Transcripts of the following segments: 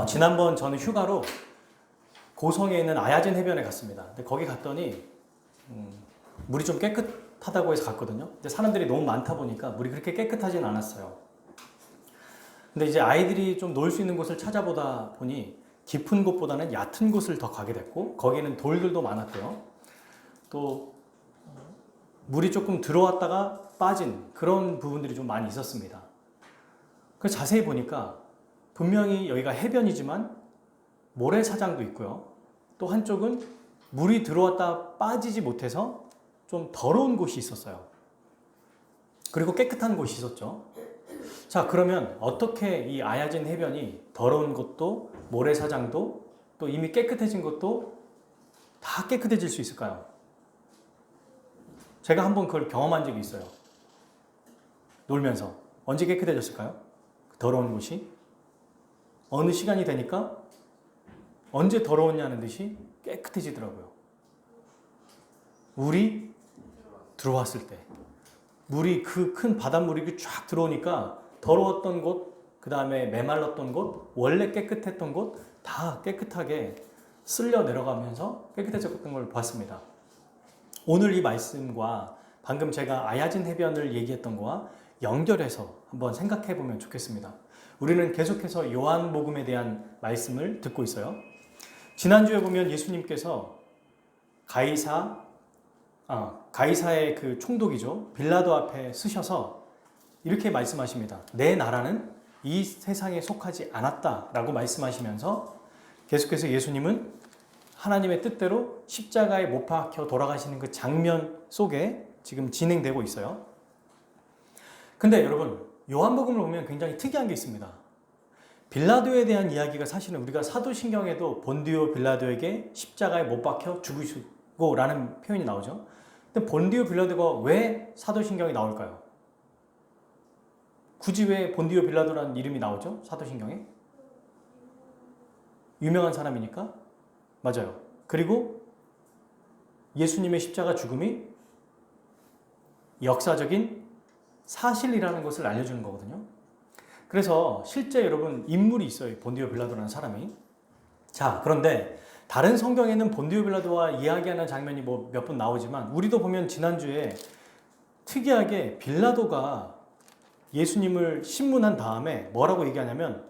지난번 저는 휴가로 고성에 있는 아야진 해변에 갔습니다. 근데 거기 갔더니 물이 좀 깨끗하다고 해서 갔거든요. 근데 사람들이 너무 많다 보니까 물이 그렇게 깨끗하진 않았어요. 근데 이제 아이들이 좀 놀 수 있는 곳을 찾아보다 보니 깊은 곳보다는 얕은 곳을 더 가게 됐고, 거기는 돌들도 많았고요. 또 물이 조금 들어왔다가 빠진 그런 부분들이 좀 많이 있었습니다. 그래서 자세히 보니까 분명히 여기가 해변이지만 모래사장도 있고요. 또 한쪽은 물이 들어왔다 빠지지 못해서 좀 더러운 곳이 있었어요. 그리고 깨끗한 곳이 있었죠. 자, 그러면 어떻게 이 아야진 해변이 더러운 곳도 모래사장도 또 이미 깨끗해진 곳도 다 깨끗해질 수 있을까요? 제가 한번 그걸 경험한 적이 있어요. 놀면서. 언제 깨끗해졌을까요? 더러운 곳이? 어느 시간이 되니까 언제 더러웠냐는 듯이 깨끗해지더라고요. 물이 들어왔을 때. 물이 그 큰 바닷물이 쫙 들어오니까 더러웠던 곳, 그 다음에 메말랐던 곳, 원래 깨끗했던 곳 다 깨끗하게 쓸려 내려가면서 깨끗해졌던 걸 봤습니다. 오늘 이 말씀과 방금 제가 아야진 해변을 얘기했던 거와 연결해서 한번 생각해 보면 좋겠습니다. 우리는 계속해서 요한복음에 대한 말씀을 듣고 있어요. 지난주에 보면 예수님께서 가이사의 그 총독이죠. 빌라도 앞에 서셔서 이렇게 말씀하십니다. 내 나라는 이 세상에 속하지 않았다라고 말씀하시면서 계속해서 예수님은 하나님의 뜻대로 십자가에 못 박혀 돌아가시는 그 장면 속에 지금 진행되고 있어요. 근데 여러분, 요한복음을 보면 굉장히 특이한 게 있습니다. 빌라도에 대한 이야기가 사실은 우리가 사도신경에도 본디오 빌라도에게 십자가에 못 박혀 죽으시고 라는 표현이 나오죠. 근데 본디오 빌라도가 왜 사도신경에 나올까요? 굳이 왜 본디오 빌라도라는 이름이 나오죠? 사도신경에? 유명한 사람이니까? 맞아요. 그리고 예수님의 십자가 죽음이 역사적인 사실이라는 것을 알려주는 거거든요. 그래서 실제 여러분 인물이 있어요. 본디오 빌라도라는 사람이. 자, 그런데 다른 성경에는 본디오 빌라도와 이야기하는 장면이 뭐 몇 번 나오지만 우리도 보면 지난주에 특이하게 빌라도가 예수님을 신문한 다음에 뭐라고 얘기하냐면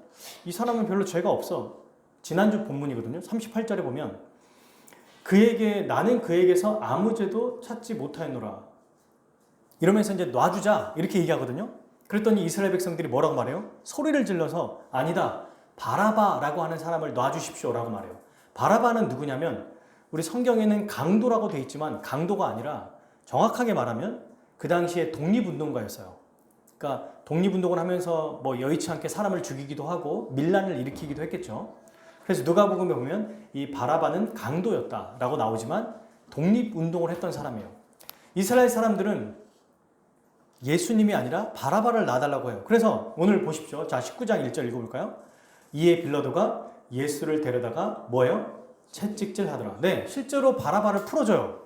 이 사람은 별로 죄가 없어. 지난주 본문이거든요. 38절에 보면 나는 그에게서 아무 죄도 찾지 못하였노라. 이러면서 이제 놔주자 이렇게 얘기하거든요. 그랬더니 이스라엘 백성들이 뭐라고 말해요? 소리를 질러서 아니다. 바라바라고 하는 사람을 놔주십시오라고 말해요. 바라바는 누구냐면 우리 성경에는 강도라고 되어 있지만 강도가 아니라 정확하게 말하면 그 당시에 독립운동가였어요. 그러니까 독립운동을 하면서 뭐 여의치 않게 사람을 죽이기도 하고 밀란을 일으키기도 했겠죠. 그래서 누가복음에 보면 이 바라바는 강도였다라고 나오지만 독립운동을 했던 사람이에요. 이스라엘 사람들은 예수님이 아니라 바라바를 놔달라고 해요. 그래서 오늘 보십시오. 자, 19장 1절 읽어볼까요? 이에 빌라도가 예수를 데려다가 뭐예요? 채찍질 하더라. 네, 실제로 바라바를 풀어줘요.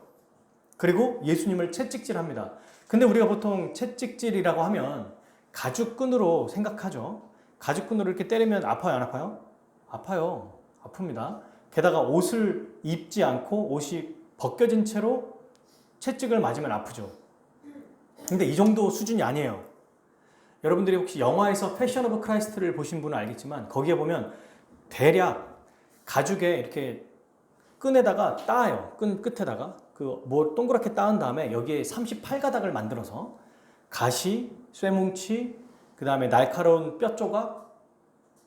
그리고 예수님을 채찍질합니다. 근데 우리가 보통 채찍질이라고 하면 가죽끈으로 생각하죠. 가죽끈으로 이렇게 때리면 아파요, 안 아파요? 아파요. 아픕니다. 게다가 옷을 입지 않고 옷이 벗겨진 채로 채찍을 맞으면 아프죠. 근데 이 정도 수준이 아니에요. 여러분들이 혹시 영화에서 패션 오브 크라이스트를 보신 분은 알겠지만 거기에 보면 대략 가죽에 이렇게 끈에다가 따요. 끈 끝에다가 뭐 동그랗게 따은 다음에 여기에 38가닥을 만들어서 가시, 쇠뭉치, 그 다음에 날카로운 뼈 조각,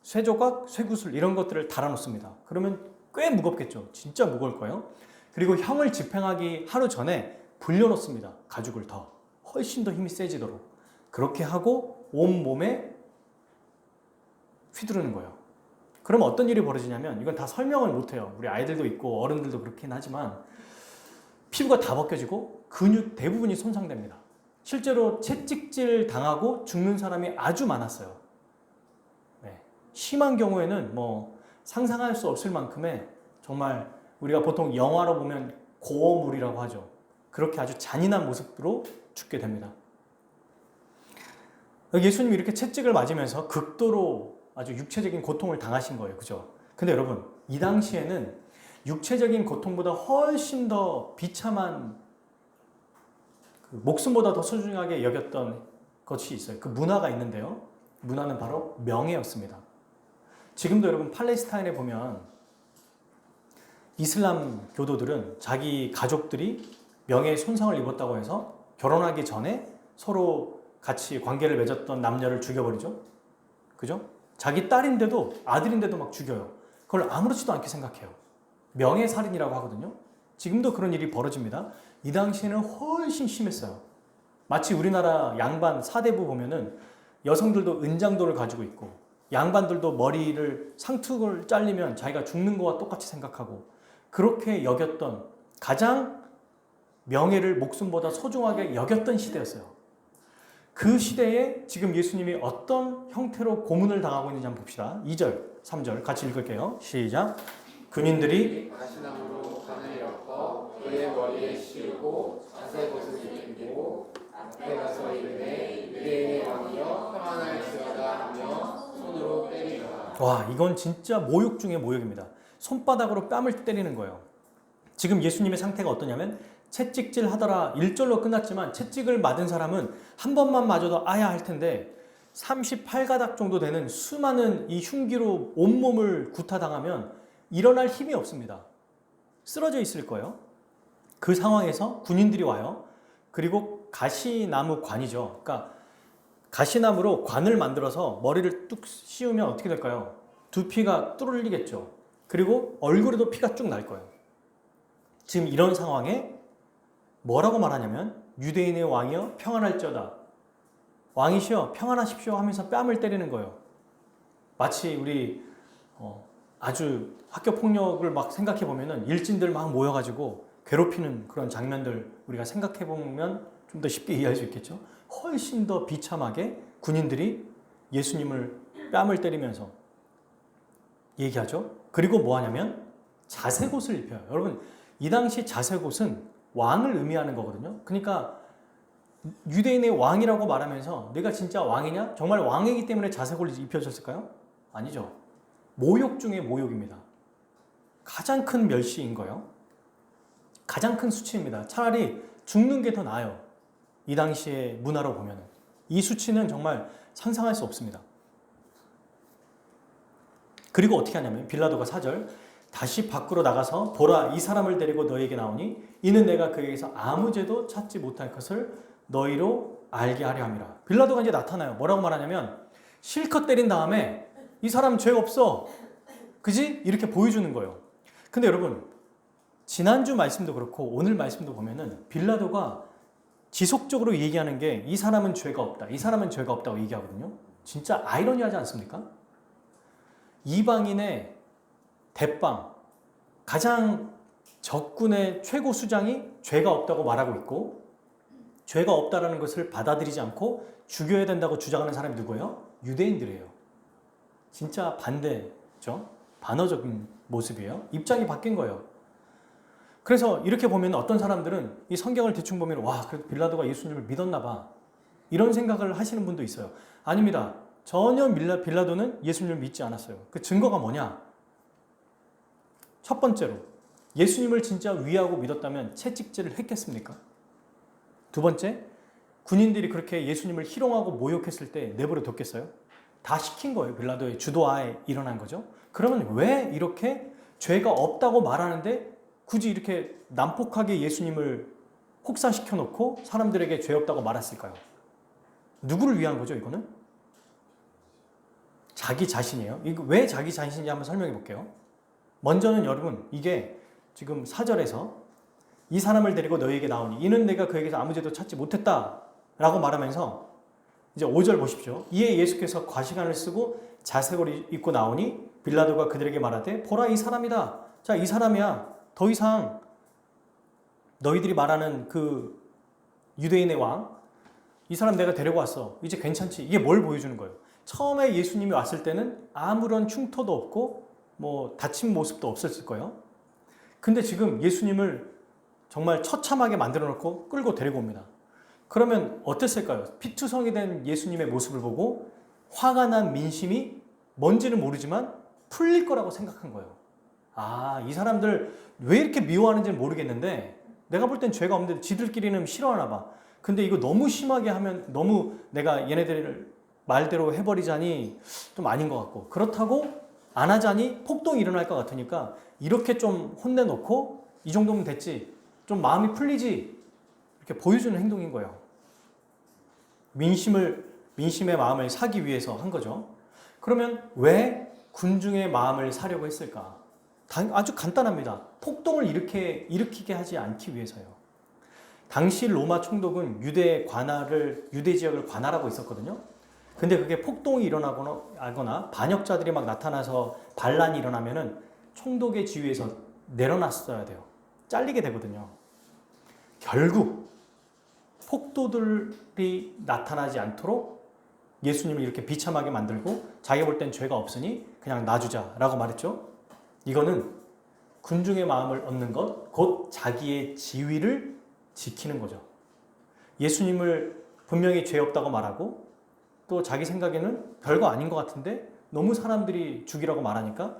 쇠조각, 쇠구슬 이런 것들을 달아놓습니다. 그러면 꽤 무겁겠죠. 진짜 무거울 거예요. 그리고 형을 집행하기 하루 전에 불려놓습니다. 가죽을 훨씬 더 힘이 세지도록. 그렇게 하고 온몸에 휘두르는 거예요. 그럼 어떤 일이 벌어지냐면 이건 다 설명을 못해요. 우리 아이들도 있고 어른들도 그렇긴 하지만 피부가 다 벗겨지고 근육 대부분이 손상됩니다. 실제로 채찍질 당하고 죽는 사람이 아주 많았어요. 네. 심한 경우에는 뭐 상상할 수 없을 만큼의 정말 우리가 보통 영화로 보면 고어물이라고 하죠. 그렇게 아주 잔인한 모습으로 죽게 됩니다. 예수님이 이렇게 채찍을 맞으면서 극도로 아주 육체적인 고통을 당하신 거예요. 그죠? 근데 여러분, 이 당시에는 육체적인 고통보다 훨씬 더 비참한 목숨보다 더 소중하게 여겼던 것이 있어요. 그 문화가 있는데요. 문화는 바로 명예였습니다. 지금도 여러분 팔레스타인에 보면 이슬람 교도들은 자기 가족들이 명예에 손상을 입었다고 해서 결혼하기 전에 서로 같이 관계를 맺었던 남녀를 죽여버리죠. 그죠? 자기 딸인데도 아들인데도 막 죽여요. 그걸 아무렇지도 않게 생각해요. 명예살인이라고 하거든요. 지금도 그런 일이 벌어집니다. 이 당시에는 훨씬 심했어요. 마치 우리나라 양반 사대부 보면은 여성들도 은장도를 가지고 있고 양반들도 머리를 상투를 잘리면 자기가 죽는 거와 똑같이 생각하고 그렇게 여겼던 가장 명예를 목숨보다 소중하게 여겼던 시대였어요. 그 시대에 지금 예수님이 어떤 형태로 고문을 당하고 있는지 한번 봅시다. 2절, 3절 같이 읽을게요. 시작. 군인들이 가시나무로 관을 엮어 그의 머리에 씌우고 자색옷을 입히고 앞에 가서 이르되 유대인의 왕이여 평안할지어다 하며 손으로 때리더라. 와, 이건 진짜 모욕 중에 모욕입니다. 손바닥으로 뺨을 때리는 거예요. 지금 예수님의 상태가 어떠냐면 채찍질 하더라 1절로 끝났지만 채찍을 맞은 사람은 한 번만 맞아도 아야 할 텐데 38가닥 정도 되는 수많은 이 흉기로 온몸을 구타당하면 일어날 힘이 없습니다. 쓰러져 있을 거예요. 그 상황에서 군인들이 와요. 그리고 가시나무 관이죠. 그러니까 가시나무로 관을 만들어서 머리를 뚝 씌우면 어떻게 될까요? 두피가 뚫리겠죠. 그리고 얼굴에도 피가 쭉 날 거예요. 지금 이런 상황에 뭐라고 말하냐면 유대인의 왕이여 평안할지어다. 왕이시여 평안하십시오 하면서 뺨을 때리는 거예요. 마치 우리 아주 학교 폭력을 막 생각해 보면은 일진들 막 모여가지고 괴롭히는 그런 장면들 우리가 생각해 보면 좀 더 쉽게 이해할 수 있겠죠. 훨씬 더 비참하게 군인들이 예수님을 뺨을 때리면서 얘기하죠. 그리고 뭐 하냐면 자색옷을 입혀요. 여러분 이 당시 자색옷은 왕을 의미하는 거거든요. 그러니까 유대인의 왕이라고 말하면서 내가 진짜 왕이냐? 정말 왕이기 때문에 자색옷을 입혀줬을까요? 아니죠. 모욕 중에 모욕입니다. 가장 큰 멸시인 거예요. 가장 큰 수치입니다. 차라리 죽는 게 더 나아요. 이 당시의 문화로 보면 이 수치는 정말 상상할 수 없습니다. 그리고 어떻게 하냐면 빌라도가 4절 다시 밖으로 나가서 보라 이 사람을 데리고 너에게 나오니 이는 내가 그에게서 아무 죄도 찾지 못할 것을 너희로 알게 하려 함이라. 빌라도가 이제 나타나요. 뭐라고 말하냐면 실컷 때린 다음에 이 사람 죄 없어. 그지? 이렇게 보여주는 거예요. 근데 여러분 지난주 말씀도 그렇고 오늘 말씀도 보면은 빌라도가 지속적으로 얘기하는 게 이 사람은 죄가 없다. 이 사람은 죄가 없다고 얘기하거든요. 진짜 아이러니하지 않습니까? 이방인의 대빵 가장 적군의 최고 수장이 죄가 없다고 말하고 있고 죄가 없다라는 것을 받아들이지 않고 죽여야 된다고 주장하는 사람이 누구예요? 유대인들이에요. 진짜 반대죠. 반어적인 모습이에요. 입장이 바뀐 거예요. 그래서 이렇게 보면 어떤 사람들은 이 성경을 대충 보면 와, 그래도 빌라도가 예수님을 믿었나 봐. 이런 생각을 하시는 분도 있어요. 아닙니다. 전혀 빌라도는 예수님을 믿지 않았어요. 그 증거가 뭐냐? 첫 번째로 예수님을 진짜 위하고 믿었다면 채찍질을 했겠습니까? 두 번째, 군인들이 그렇게 예수님을 희롱하고 모욕했을 때 내버려 뒀겠어요? 다 시킨 거예요. 빌라도의 주도하에 일어난 거죠. 그러면 왜 이렇게 죄가 없다고 말하는데 굳이 이렇게 난폭하게 예수님을 혹사시켜 놓고 사람들에게 죄 없다고 말했을까요? 누구를 위한 거죠, 이거는? 자기 자신이에요. 이거 왜 자기 자신인지 한번 설명해 볼게요. 먼저는 여러분, 이게 지금 4절에서 이 사람을 데리고 너희에게 나오니 이는 내가 그에게서 아무 죄도 찾지 못했다 라고 말하면서 이제 5절 보십시오. 이에 예수께서 과시관을 쓰고 자색을 입고 나오니 빌라도가 그들에게 말하되 보라 이 사람이다. 자, 이 사람이야. 더 이상 너희들이 말하는 그 유대인의 왕, 이 사람 내가 데리고 왔어. 이제 괜찮지. 이게 뭘 보여주는 거예요? 처음에 예수님이 왔을 때는 아무런 흉터도 없고 뭐 다친 모습도 없었을 거예요. 근데 지금 예수님을 정말 처참하게 만들어 놓고 끌고 데리고 옵니다. 그러면 어땠을까요? 피투성이 된 예수님의 모습을 보고 화가 난 민심이 뭔지는 모르지만 풀릴 거라고 생각한 거예요. 아, 이 사람들 왜 이렇게 미워하는지는 모르겠는데 내가 볼 땐 죄가 없는데 지들끼리는 싫어하나 봐. 근데 이거 너무 심하게 하면 너무 내가 얘네들 말대로 해버리자니 좀 아닌 것 같고, 그렇다고 안 하자니 폭동이 일어날 것 같으니까 이렇게 좀 혼내놓고 이 정도면 됐지, 좀 마음이 풀리지, 이렇게 보여주는 행동인 거예요. 민심의 마음을 사기 위해서 한 거죠. 그러면 왜 군중의 마음을 사려고 했을까? 아주 간단합니다. 폭동을 일으키게 하지 않기 위해서요. 당시 로마 총독은 유대 지역을 관할하고 있었거든요. 근데 그게 폭동이 일어나거나 반역자들이 막 나타나서 반란이 일어나면은 총독의 지위에서 내려놨어야 돼요. 잘리게 되거든요. 결국 폭도들이 나타나지 않도록 예수님을 이렇게 비참하게 만들고 자기가 볼 땐 죄가 없으니 그냥 놔주자라고 말했죠. 이거는 군중의 마음을 얻는 것, 곧 자기의 지위를 지키는 거죠. 예수님을 분명히 죄 없다고 말하고 또 자기 생각에는 별거 아닌 것 같은데 너무 사람들이 죽이라고 말하니까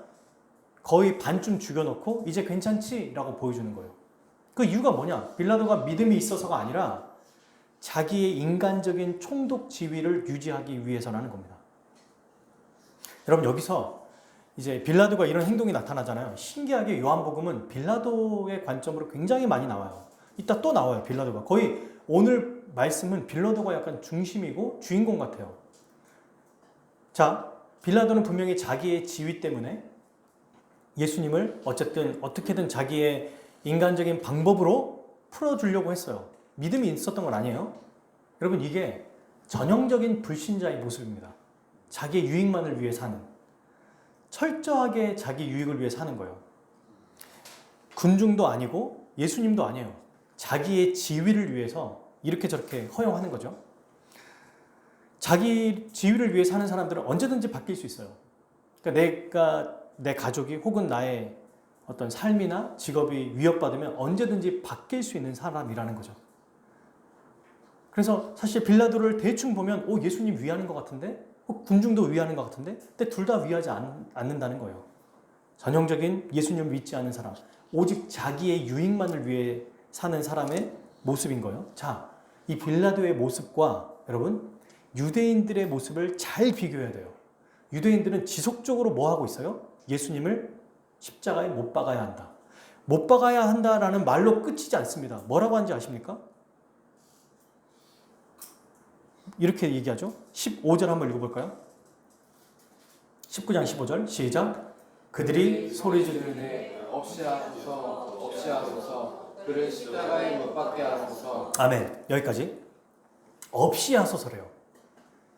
거의 반쯤 죽여놓고 이제 괜찮지? 라고 보여주는 거예요. 그 이유가 뭐냐? 빌라도가 믿음이 있어서가 아니라 자기의 인간적인 총독 지위를 유지하기 위해서라는 겁니다. 여러분, 여기서 이제 빌라도가 이런 행동이 나타나잖아요. 신기하게 요한복음은 빌라도의 관점으로 굉장히 많이 나와요. 이따 또 나와요, 빌라도가. 거의 오늘 말씀은 빌라도가 약간 중심이고 주인공 같아요. 자, 빌라도는 분명히 자기의 지위 때문에 예수님을 어떻게든 자기의 인간적인 방법으로 풀어주려고 했어요. 믿음이 있었던 건 아니에요. 여러분, 이게 전형적인 불신자의 모습입니다. 자기의 유익만을 위해 사는, 철저하게 자기 유익을 위해 사는 거예요. 군중도 아니고 예수님도 아니에요. 자기의 지위를 위해서 이렇게 저렇게 허용하는 거죠. 자기 지위를 위해 사는 사람들은 언제든지 바뀔 수 있어요. 그러니까 내 가족이 혹은 나의 어떤 삶이나 직업이 위협받으면 언제든지 바뀔 수 있는 사람이라는 거죠. 그래서 사실 빌라도를 대충 보면 예수님 위하는 것 같은데 군중도 위하는 것 같은데 근데 둘 다 위하지 않는다는 거예요. 전형적인 예수님을 믿지 않는 사람, 오직 자기의 유익만을 위해 사는 사람의 모습인 거예요. 자, 이 빌라도의 모습과 여러분 유대인들의 모습을 잘 비교해야 돼요. 유대인들은 지속적으로 뭐 하고 있어요? 예수님을 십자가에 못 박아야 한다. 못 박아야 한다라는 말로 끝이지 않습니다. 뭐라고 하는지 아십니까? 이렇게 얘기하죠. 15절 한번 읽어볼까요? 19장 15절 시작. 그들이 소리 지르되 없이 하소서 그를 십자가에 못 박게 하소서. 아멘. 여기까지. 없이 하소서래요.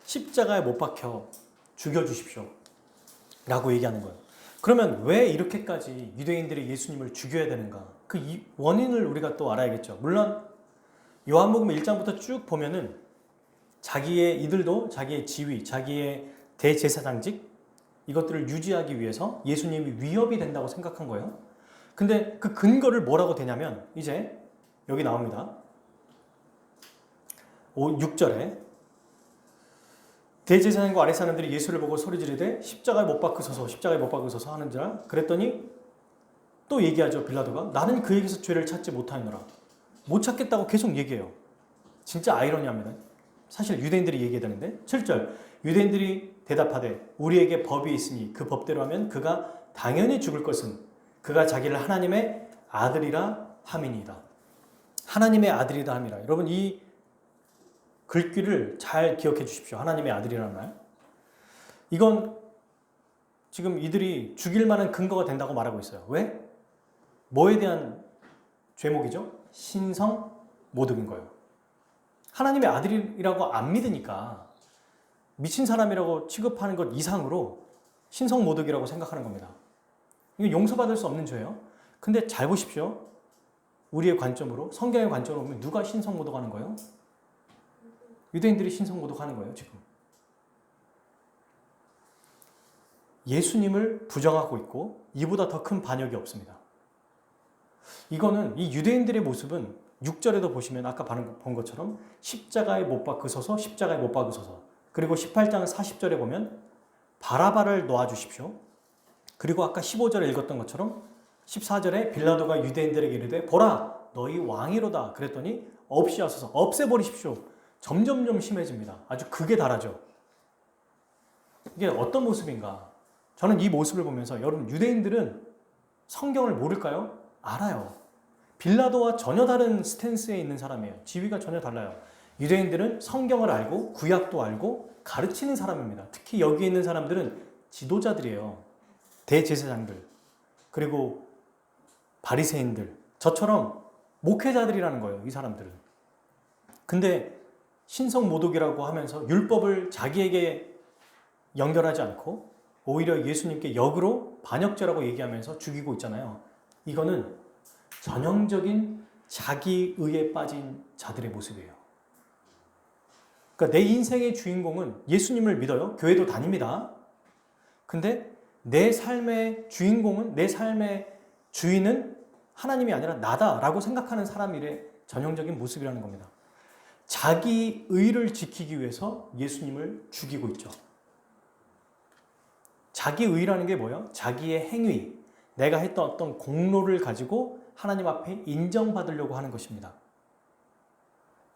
십자가에 못 박혀 죽여주십시오 라고 얘기하는 거예요. 그러면 왜 이렇게까지 유대인들이 예수님을 죽여야 되는가? 그 원인을 우리가 또 알아야겠죠. 물론 요한복음 1장부터 쭉 보면은 이들도 자기의 지위, 자기의 대제사장직 이것들을 유지하기 위해서 예수님이 위협이 된다고 생각한 거예요. 근데 그 근거를 뭐라고 되냐면 이제 여기 나옵니다. 6절에 대제사장과 아랫 사람들이 예수를 보고 소리 지르되 십자가에 못 박으소서 십자가에 못 박으소서 하는지라. 그랬더니 또 얘기하죠. 빌라도가 나는 그에게서 죄를 찾지 못하노라. 못 찾겠다고 계속 얘기해요. 진짜 아이러니합니다. 사실 유대인들이 얘기해야 되는데 7절 유대인들이 대답하되 우리에게 법이 있으니 그 법대로 하면 그가 당연히 죽을 것은 그가 자기를 하나님의 아들이라 함이니이다. 하나님의 아들이라 함이라. 여러분 이 글귀를 잘 기억해 주십시오. 하나님의 아들이라는 말. 이건 지금 이들이 죽일 만한 근거가 된다고 말하고 있어요. 왜? 뭐에 대한 죄목이죠? 신성 모독인 거예요. 하나님의 아들이라고 안 믿으니까 미친 사람이라고 취급하는 것 이상으로 신성 모독이라고 생각하는 겁니다. 이건 용서받을 수 없는 죄예요. 근데 잘 보십시오. 우리의 관점으로, 성경의 관점으로 보면 누가 신성 모독하는 거예요? 유대인들이 신성 모독하는 거예요, 지금. 예수님을 부정하고 있고 이보다 더 큰 반역이 없습니다. 이거는 이 유대인들의 모습은 6절에도 보시면 아까 본 것처럼 십자가에 못 박으소서 십자가에 못 박으소서. 그리고 18장 40절에 보면 바라바를 놓아주십시오. 그리고 아까 15절에 읽었던 것처럼 14절에 빌라도가 유대인들에게 이르되 보라 너희 왕이로다 그랬더니 없이하소서 없애버리십시오. 점점점 심해집니다. 아주 극에 달하죠. 이게 어떤 모습인가? 저는 이 모습을 보면서 여러분 유대인들은 성경을 모를까요? 알아요. 빌라도와 전혀 다른 스탠스에 있는 사람이에요. 지위가 전혀 달라요. 유대인들은 성경을 알고 구약도 알고 가르치는 사람입니다. 특히 여기 있는 사람들은 지도자들이에요. 대제사장들 그리고 바리새인들 저처럼 목회자들이라는 거예요. 이 사람들은. 근데 신성모독이라고 하면서 율법을 자기에게 연결하지 않고 오히려 예수님께 역으로 반역죄라고 얘기하면서 죽이고 있잖아요. 이거는 전형적인 자기의에 빠진 자들의 모습이에요. 그러니까 내 인생의 주인공은 예수님을 믿어요. 교회도 다닙니다. 근데 내 삶의 주인공은 내 삶의 주인은 하나님이 아니라 나다라고 생각하는 사람의 전형적인 모습이라는 겁니다. 자기 의를 지키기 위해서 예수님을 죽이고 있죠. 자기 의라는 게 뭐예요? 자기의 행위, 내가 했던 어떤 공로를 가지고 하나님 앞에 인정받으려고 하는 것입니다.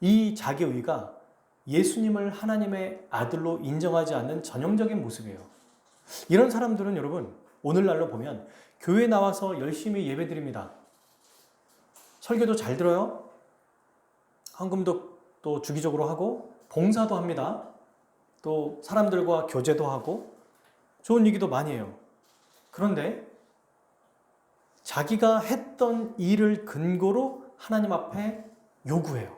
이 자기 의가 예수님을 하나님의 아들로 인정하지 않는 전형적인 모습이에요. 이런 사람들은 여러분 오늘날로 보면 교회 나와서 열심히 예배드립니다. 설교도 잘 들어요. 헌금도 또 주기적으로 하고 봉사도 합니다. 또 사람들과 교제도 하고 좋은 얘기도 많이 해요. 그런데 자기가 했던 일을 근거로 하나님 앞에 요구해요.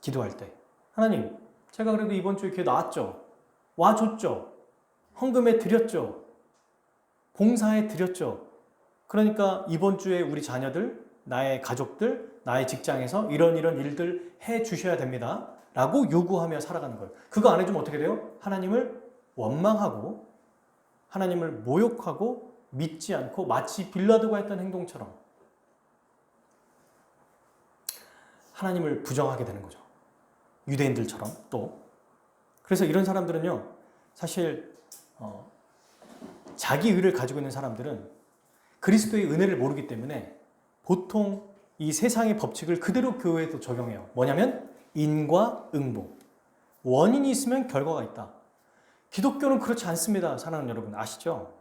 기도할 때. 하나님, 제가 그래도 이번 주에 교회 나왔죠. 와줬죠. 헌금에 드렸죠. 봉사에 드렸죠. 그러니까 이번 주에 우리 자녀들, 나의 가족들, 나의 직장에서 이런 일들 해 주셔야 됩니다. 라고 요구하며 살아가는 거예요. 그거 안 해주면 어떻게 돼요? 하나님을 원망하고 하나님을 모욕하고 믿지 않고 마치 빌라도가 했던 행동처럼 하나님을 부정하게 되는 거죠. 유대인들처럼 또. 그래서 이런 사람들은요. 사실 자기 의를 가지고 있는 사람들은 그리스도의 은혜를 모르기 때문에 보통 이 세상의 법칙을 그대로 교회에도 적용해요. 뭐냐면 인과 응보. 원인이 있으면 결과가 있다. 기독교는 그렇지 않습니다. 사랑하는 여러분 아시죠?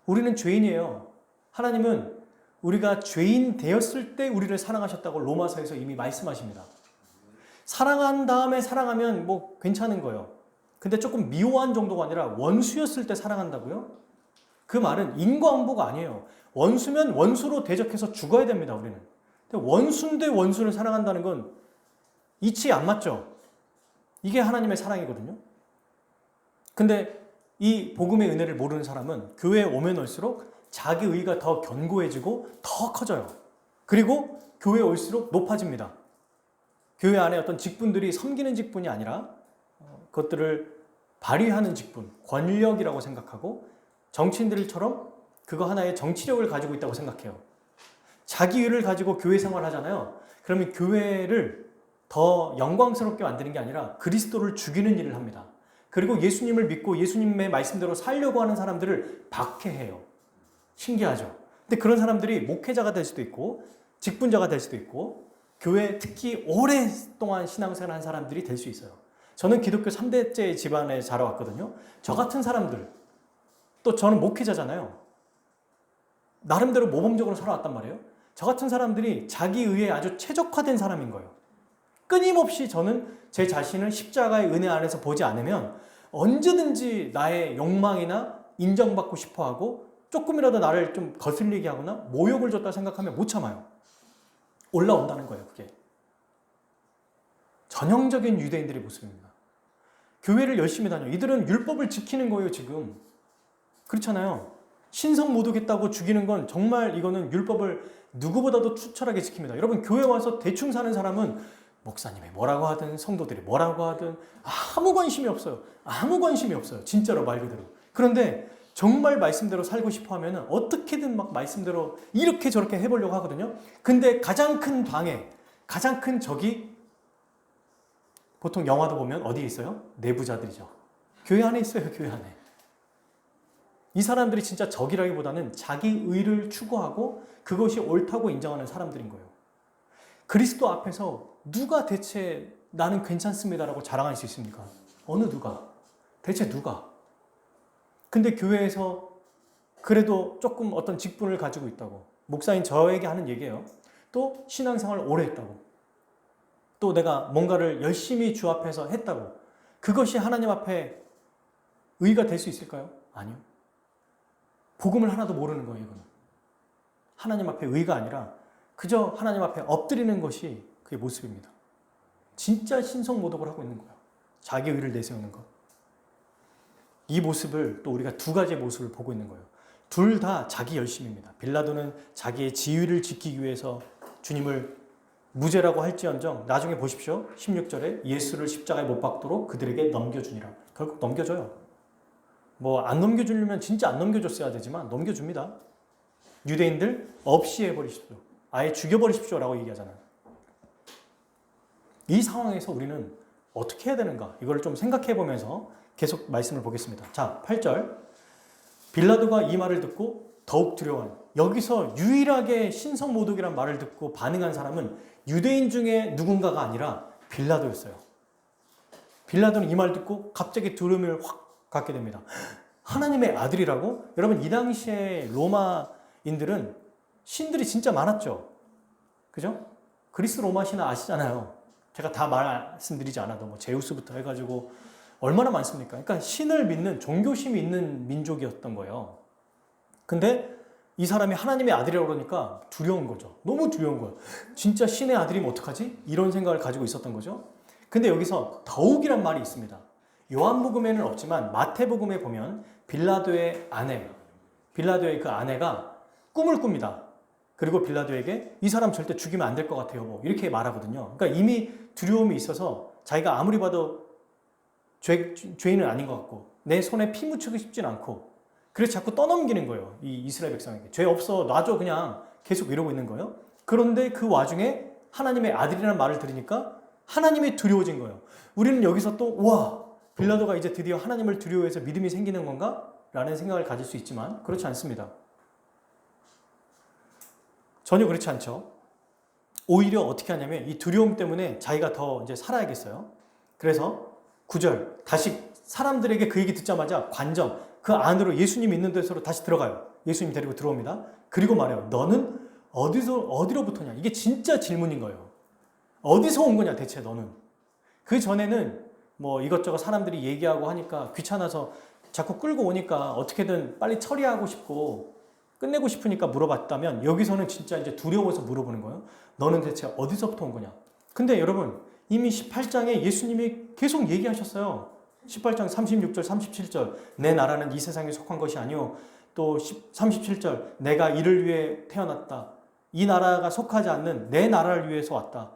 우리는 죄인이에요. 하나님은 우리가 죄인 되었을 때 우리를 사랑하셨다고 로마서에서 이미 말씀하십니다. 사랑한 다음에 사랑하면 뭐 괜찮은 거예요. 근데 조금 미워한 정도가 아니라 원수였을 때 사랑한다고요? 그 말은 인과응보가 아니에요. 원수면 원수로 대적해서 죽어야 됩니다. 우리는. 근데 원수인데 원수를 사랑한다는 건 이치 안 맞죠? 이게 하나님의 사랑이거든요. 근데 이 복음의 은혜를 모르는 사람은 교회에 오면 올수록 자기 의가 더 견고해지고 더 커져요. 그리고 교회에 올수록 높아집니다. 교회 안에 어떤 직분들이 섬기는 직분이 아니라 그것들을 발휘하는 직분, 권력이라고 생각하고 정치인들처럼 그거 하나의 정치력을 가지고 있다고 생각해요. 자기 의를 가지고 교회 생활을 하잖아요. 그러면 교회를 더 영광스럽게 만드는 게 아니라 그리스도를 죽이는 일을 합니다. 그리고 예수님을 믿고 예수님의 말씀대로 살려고 하는 사람들을 박해해요. 신기하죠? 근데 그런 사람들이 목회자가 될 수도 있고 직분자가 될 수도 있고 교회 특히 오랫동안 신앙생활 한 사람들이 될 수 있어요. 저는 기독교 3대째 집안에 자라왔거든요. 저 같은 사람들, 또 저는 목회자잖아요. 나름대로 모범적으로 살아왔단 말이에요. 저 같은 사람들이 자기 의에 아주 최적화된 사람인 거예요. 끊임없이 저는 제 자신을 십자가의 은혜 안에서 보지 않으면 언제든지 나의 욕망이나 인정받고 싶어하고 조금이라도 나를 좀 거슬리게 하거나 모욕을 줬다 생각하면 못 참아요. 올라온다는 거예요. 그게 전형적인 유대인들의 모습입니다. 교회를 열심히 다녀요. 이들은 율법을 지키는 거예요. 지금 그렇잖아요. 신성 모독했다고 죽이는 건 정말 이거는 율법을 누구보다도 추철하게 지킵니다. 여러분 교회 와서 대충 사는 사람은 목사님이 뭐라고 하든 성도들이 뭐라고 하든 아무 관심이 없어요. 아무 관심이 없어요. 진짜로 말 그대로. 그런데 정말 말씀대로 살고 싶어 하면 어떻게든 막 말씀대로 이렇게 저렇게 해보려고 하거든요. 근데 가장 큰 방해, 가장 큰 적이 보통 영화도 보면 어디에 있어요? 내부자들이죠. 교회 안에 있어요. 교회 안에. 이 사람들이 진짜 적이라기보다는 자기 의를 추구하고 그것이 옳다고 인정하는 사람들인 거예요. 그리스도 앞에서 누가 대체 나는 괜찮습니다라고 자랑할 수 있습니까? 어느 누가? 대체 누가? 근데 교회에서 그래도 조금 어떤 직분을 가지고 있다고. 목사인 저에게 하는 얘기예요. 또 신앙생활을 오래 했다고. 또 내가 뭔가를 열심히 주 앞에서 했다고. 그것이 하나님 앞에 의가 될 수 있을까요? 아니요. 복음을 하나도 모르는 거예요, 이거는. 하나님 앞에 의가 아니라 그저 하나님 앞에 엎드리는 것이 그의 모습입니다. 진짜 신성모독을 하고 있는 거예요. 자기 의를 내세우는 것. 이 모습을 또 우리가 두 가지의 모습을 보고 있는 거예요. 둘 다 자기 열심입니다. 빌라도는 자기의 지위를 지키기 위해서 주님을 무죄라고 할지언정 나중에 보십시오. 16절에 예수를 십자가에 못 박도록 그들에게 넘겨주니라. 결국 넘겨줘요. 뭐 안 넘겨주려면 진짜 안 넘겨줬어야 되지만 넘겨줍니다. 유대인들 없이 해버리십시오. 아예 죽여버리십시오라고 얘기하잖아요. 이 상황에서 우리는 어떻게 해야 되는가? 이걸 좀 생각해 보면서 계속 말씀을 보겠습니다. 자, 8절. 빌라도가 이 말을 듣고 더욱 두려워한. 여기서 유일하게 신성모독이란 말을 듣고 반응한 사람은 유대인 중에 누군가가 아니라 빌라도였어요. 빌라도는 이 말 듣고 갑자기 두려움을 확 갖게 됩니다. 하나님의 아들이라고? 여러분 이 당시에 로마인들은 신들이 진짜 많았죠. 그죠? 그리스 로마 신 아시잖아요. 제가 다 말씀드리지 않아도 뭐 제우스부터 해가지고 얼마나 많습니까? 그러니까 신을 믿는 종교심이 있는 민족이었던 거예요. 근데 이 사람이 하나님의 아들이라고 그러니까 두려운 거죠. 너무 두려운 거예요. 진짜 신의 아들이면 어떡하지? 이런 생각을 가지고 있었던 거죠. 근데 여기서 더욱이란 말이 있습니다. 요한복음에는 없지만 마태복음에 보면 빌라도의 그 아내가 꿈을 꿉니다. 그리고 빌라도에게 이 사람 절대 죽이면 안 될 것 같아요. 뭐 이렇게 말하거든요. 그러니까 이미 두려움이 있어서 자기가 아무리 봐도 죄인은 아닌 것 같고 내 손에 피 묻히고 싶진 않고 그래서 자꾸 떠넘기는 거예요. 이 이스라엘 백성에게. 죄 없어 놔줘 그냥 계속 이러고 있는 거예요. 그런데 그 와중에 하나님의 아들이라는 말을 들으니까 하나님이 두려워진 거예요. 우리는 여기서 또 와 빌라도가 이제 드디어 하나님을 두려워해서 믿음이 생기는 건가? 라는 생각을 가질 수 있지만 그렇지 않습니다. 전혀 그렇지 않죠. 오히려 어떻게 하냐면 이 두려움 때문에 자기가 더 이제 살아야겠어요. 그래서 9절 다시 사람들에게 그 얘기 듣자마자 관정 그 안으로 예수님 있는 데서로 다시 들어가요. 예수님 데리고 들어옵니다. 그리고 말해요. 너는 어디로부터냐? 이게 진짜 질문인 거예요. 어디서 온 거냐 대체 너는? 그 전에는 뭐 이것저것 사람들이 얘기하고 하니까 귀찮아서 자꾸 끌고 오니까 어떻게든 빨리 처리하고 싶고 끝내고 싶으니까 물어봤다면 여기서는 진짜 이제 두려워서 물어보는 거예요. 너는 대체 어디서부터 온 거냐? 근데 여러분 이미 18장에 예수님이 계속 얘기하셨어요. 18장 36절 37절 내 나라는 이 세상에 속한 것이 아니오. 또 37절 내가 이를 위해 태어났다. 이 나라가 속하지 않는 내 나라를 위해서 왔다.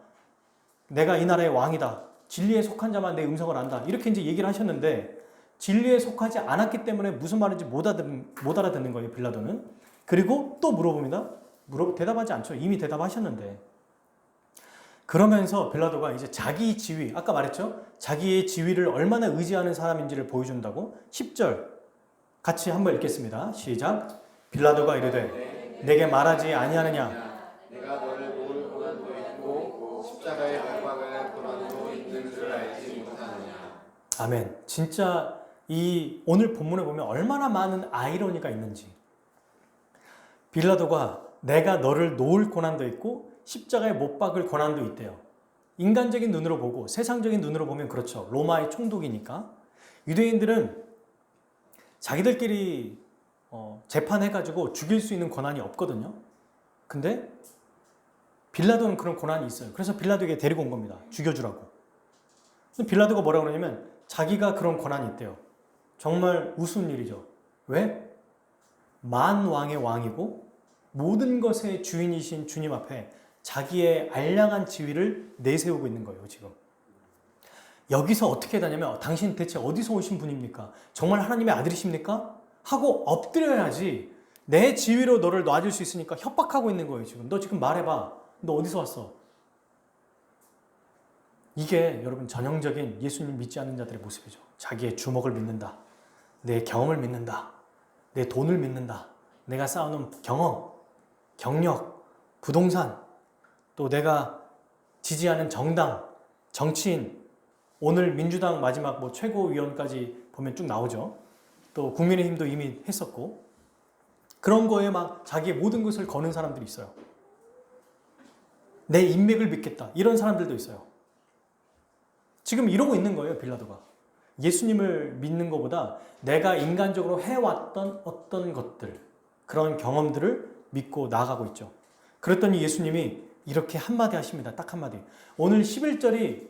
내가 이 나라의 왕이다. 진리에 속한 자만 내 음성을 안다. 이렇게 이제 얘기를 하셨는데 진리에 속하지 않았기 때문에 무슨 말인지 못 알아듣는 거예요. 빌라도는. 그리고 또 물어봅니다. 대답하지 않죠. 이미 대답하셨는데. 그러면서 빌라도가 이제 자기 지위, 아까 말했죠? 자기의 지위를 얼마나 의지하는 사람인지를 보여준다고 10절 같이 한번 읽겠습니다. 시작. 빌라도가 이르되 내게 말하지 아니하느냐? 내가 너를 놓을 고난도 있고 십자가에 못 박을 고난도 있는 줄 알지 못하느냐. 아멘. 진짜 이 오늘 본문에 보면 얼마나 많은 아이러니가 있는지. 빌라도가 내가 너를 놓을 고난도 있고 십자가에 못 박을 고난도 있대요. 인간적인 눈으로 보고 세상적인 눈으로 보면 그렇죠. 로마의 총독이니까. 유대인들은 자기들끼리 재판해가지고 죽일 수 있는 권한이 없거든요. 근데 빌라도는 그런 권한이 있어요. 그래서 빌라도에게 데리고 온 겁니다. 죽여주라고. 근데 빌라도가 뭐라고 그러냐면 자기가 그런 권한이 있대요. 정말 우스운 일이죠. 왜? 만왕의 왕이고 모든 것의 주인이신 주님 앞에 자기의 알량한 지위를 내세우고 있는 거예요. 지금 여기서 어떻게 하냐면 당신 대체 어디서 오신 분입니까? 정말 하나님의 아들이십니까? 하고 엎드려야지 내 지위로 너를 놔줄 수 있으니까 협박하고 있는 거예요. 지금 너 지금 말해봐. 너 어디서 왔어? 이게 여러분 전형적인 예수님 믿지 않는 자들의 모습이죠. 자기의 주먹을 믿는다. 내 경험을 믿는다. 내 돈을 믿는다. 내가 쌓아놓은 경험, 경력, 부동산, 또 내가 지지하는 정당, 정치인, 오늘 민주당 마지막 뭐 최고위원까지 보면 쭉 나오죠. 또 국민의힘도 이미 했었고, 그런 거에 막 자기의 모든 것을 거는 사람들이 있어요. 내 인맥을 믿겠다. 이런 사람들도 있어요. 지금 이러고 있는 거예요, 빌라도가. 예수님을 믿는 것보다 내가 인간적으로 해왔던 어떤 것들, 그런 경험들을 믿고 나아가고 있죠. 그랬더니 예수님이 이렇게 한마디 하십니다. 딱 한마디. 오늘 11절이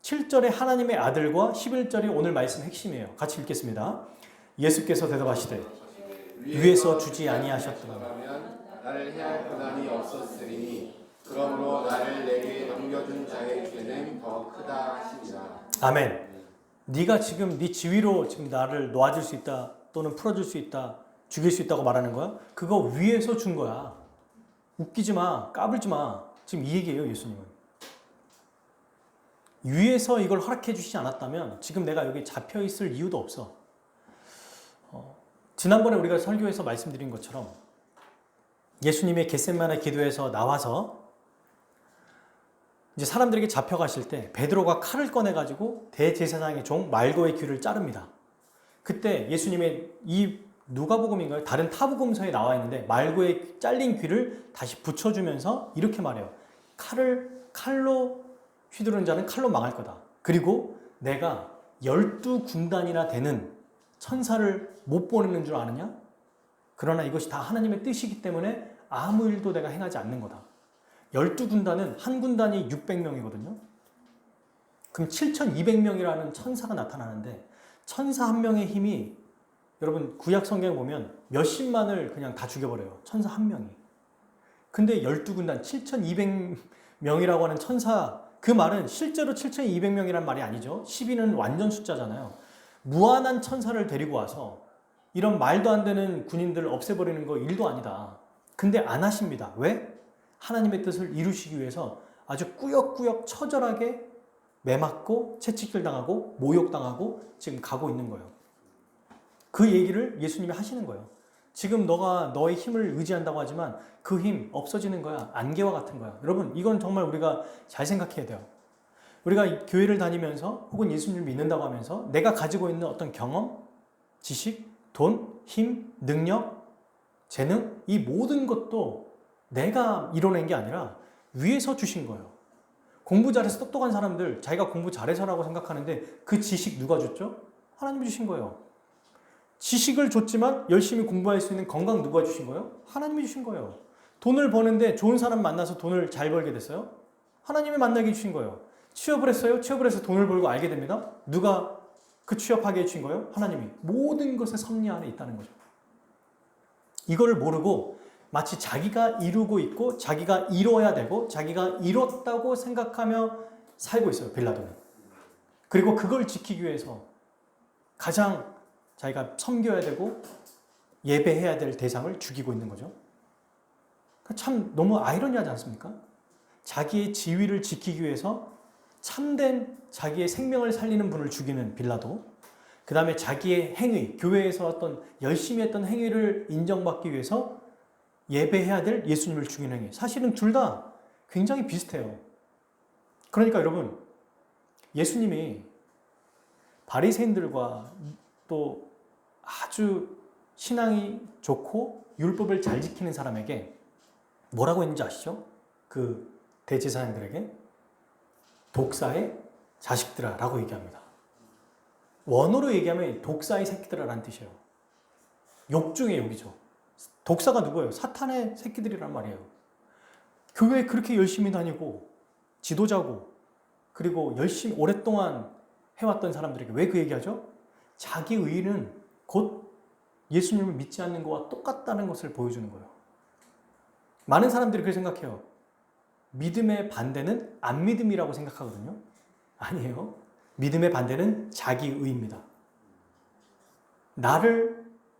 7절의 하나님의 아들과 11절이 오늘 말씀 핵심이에요. 같이 읽겠습니다. 예수께서 대답하시되 위에서 주지 아니하셨더라면 나를 해할 고난이 없었으리니 그러므로 나를 내게 넘겨준 자의 죄는 더 크다 하시니라. 아멘. 네가 지금 네 지위로 지금 나를 놓아줄 수 있다, 또는 풀어줄 수 있다, 죽일 수 있다고 말하는 거야? 그거 위에서 준 거야. 웃기지 마, 까불지 마. 지금 이 얘기예요, 예수님은. 위에서 이걸 허락해 주시지 않았다면 지금 내가 여기 잡혀 있을 이유도 없어. 지난번에 우리가 설교에서 말씀드린 것처럼 예수님의 겟세마네 기도에서 나와서 이제 사람들에게 잡혀가실 때 베드로가 칼을 꺼내가지고 대제사장의 종 말고의 귀를 자릅니다. 그때 예수님의 이 누가복음인가요? 다른 타복음서에 나와 있는데 말고의 잘린 귀를 다시 붙여주면서 이렇게 말해요. 칼로 휘두르는 자는 칼로 망할 거다. 그리고 내가 12군단이나 되는 천사를 못 보내는 줄 아느냐? 그러나 이것이 다 하나님의 뜻이기 때문에 아무 일도 내가 행하지 않는 거다. 12군단은 한 군단이 600명이거든요. 그럼 7200명이라는 천사가 나타나는데 천사 한 명의 힘이 여러분 구약 성경에 보면 몇십만을 그냥 다 죽여버려요. 천사 한 명이. 근데 12군단 7200명이라고 하는 천사, 그 말은 실제로 7200명이란 말이 아니죠. 12는 완전 숫자잖아요. 무한한 천사를 데리고 와서 이런 말도 안 되는 군인들을 없애버리는 거 일도 아니다. 근데 안 하십니다. 왜? 하나님의 뜻을 이루시기 위해서 아주 꾸역꾸역 처절하게 매맞고 채찍질 당하고 모욕당하고 지금 가고 있는 거예요. 그 얘기를 예수님이 하시는 거예요. 지금 너가 너의 힘을 의지한다고 하지만 그 힘 없어지는 거야. 안개와 같은 거야. 여러분, 이건 정말 우리가 잘 생각해야 돼요. 우리가 교회를 다니면서 혹은 예수님을 믿는다고 하면서 내가 가지고 있는 어떤 경험, 지식, 돈, 힘, 능력, 재능, 이 모든 것도 내가 이뤄낸 게 아니라 위에서 주신 거예요. 공부 잘해서 똑똑한 사람들, 자기가 공부 잘해서라고 생각하는데 그 지식 누가 줬죠? 하나님이 주신 거예요. 지식을 줬지만 열심히 공부할 수 있는 건강 누가 주신 거예요? 하나님이 주신 거예요. 돈을 버는데 좋은 사람 만나서 돈을 잘 벌게 됐어요? 하나님이 만나게 해주신 거예요. 취업을 했어요? 취업을 해서 돈을 벌고 알게 됩니다. 누가 그 취업하게 해주신 거예요? 하나님이. 모든 것의 섭리 안에 있다는 거죠. 이거를 모르고 마치 자기가 이루고 있고 자기가 이뤄야 되고 자기가 이뤘다고 생각하며 살고 있어요, 빌라도는. 그리고 그걸 지키기 위해서 가장 자기가 섬겨야 되고 예배해야 될 대상을 죽이고 있는 거죠. 참 너무 아이러니하지 않습니까? 자기의 지위를 지키기 위해서 참된 자기의 생명을 살리는 분을 죽이는 빌라도, 그 다음에 자기의 행위, 교회에서 어떤 열심히 했던 행위를 인정받기 위해서 예배해야 될 예수님을 죽이는 행위. 사실은 둘 다 굉장히 비슷해요. 그러니까 여러분, 예수님이 바리새인들과 또 아주 신앙이 좋고 율법을 잘 지키는 사람에게 뭐라고 했는지 아시죠? 그 대제사장들에게 독사의 자식들아 라고 얘기합니다. 원어로 얘기하면 독사의 새끼들아라는 뜻이에요. 욕 중에 욕이죠. 독사가 누구예요? 사탄의 새끼들이란 말이에요. 교회에 그렇게 열심히 다니고 지도자고 그리고 열심히 오랫동안 해왔던 사람들에게 왜 그 얘기하죠? 자기 의는 곧 예수님을 믿지 않는 것과 똑같다는 것을 보여주는 거예요. 많은 사람들이 그렇게 생각해요. 믿음의 반대는 안 믿음이라고 생각하거든요. 아니에요. 믿음의 반대는 자기의입니다.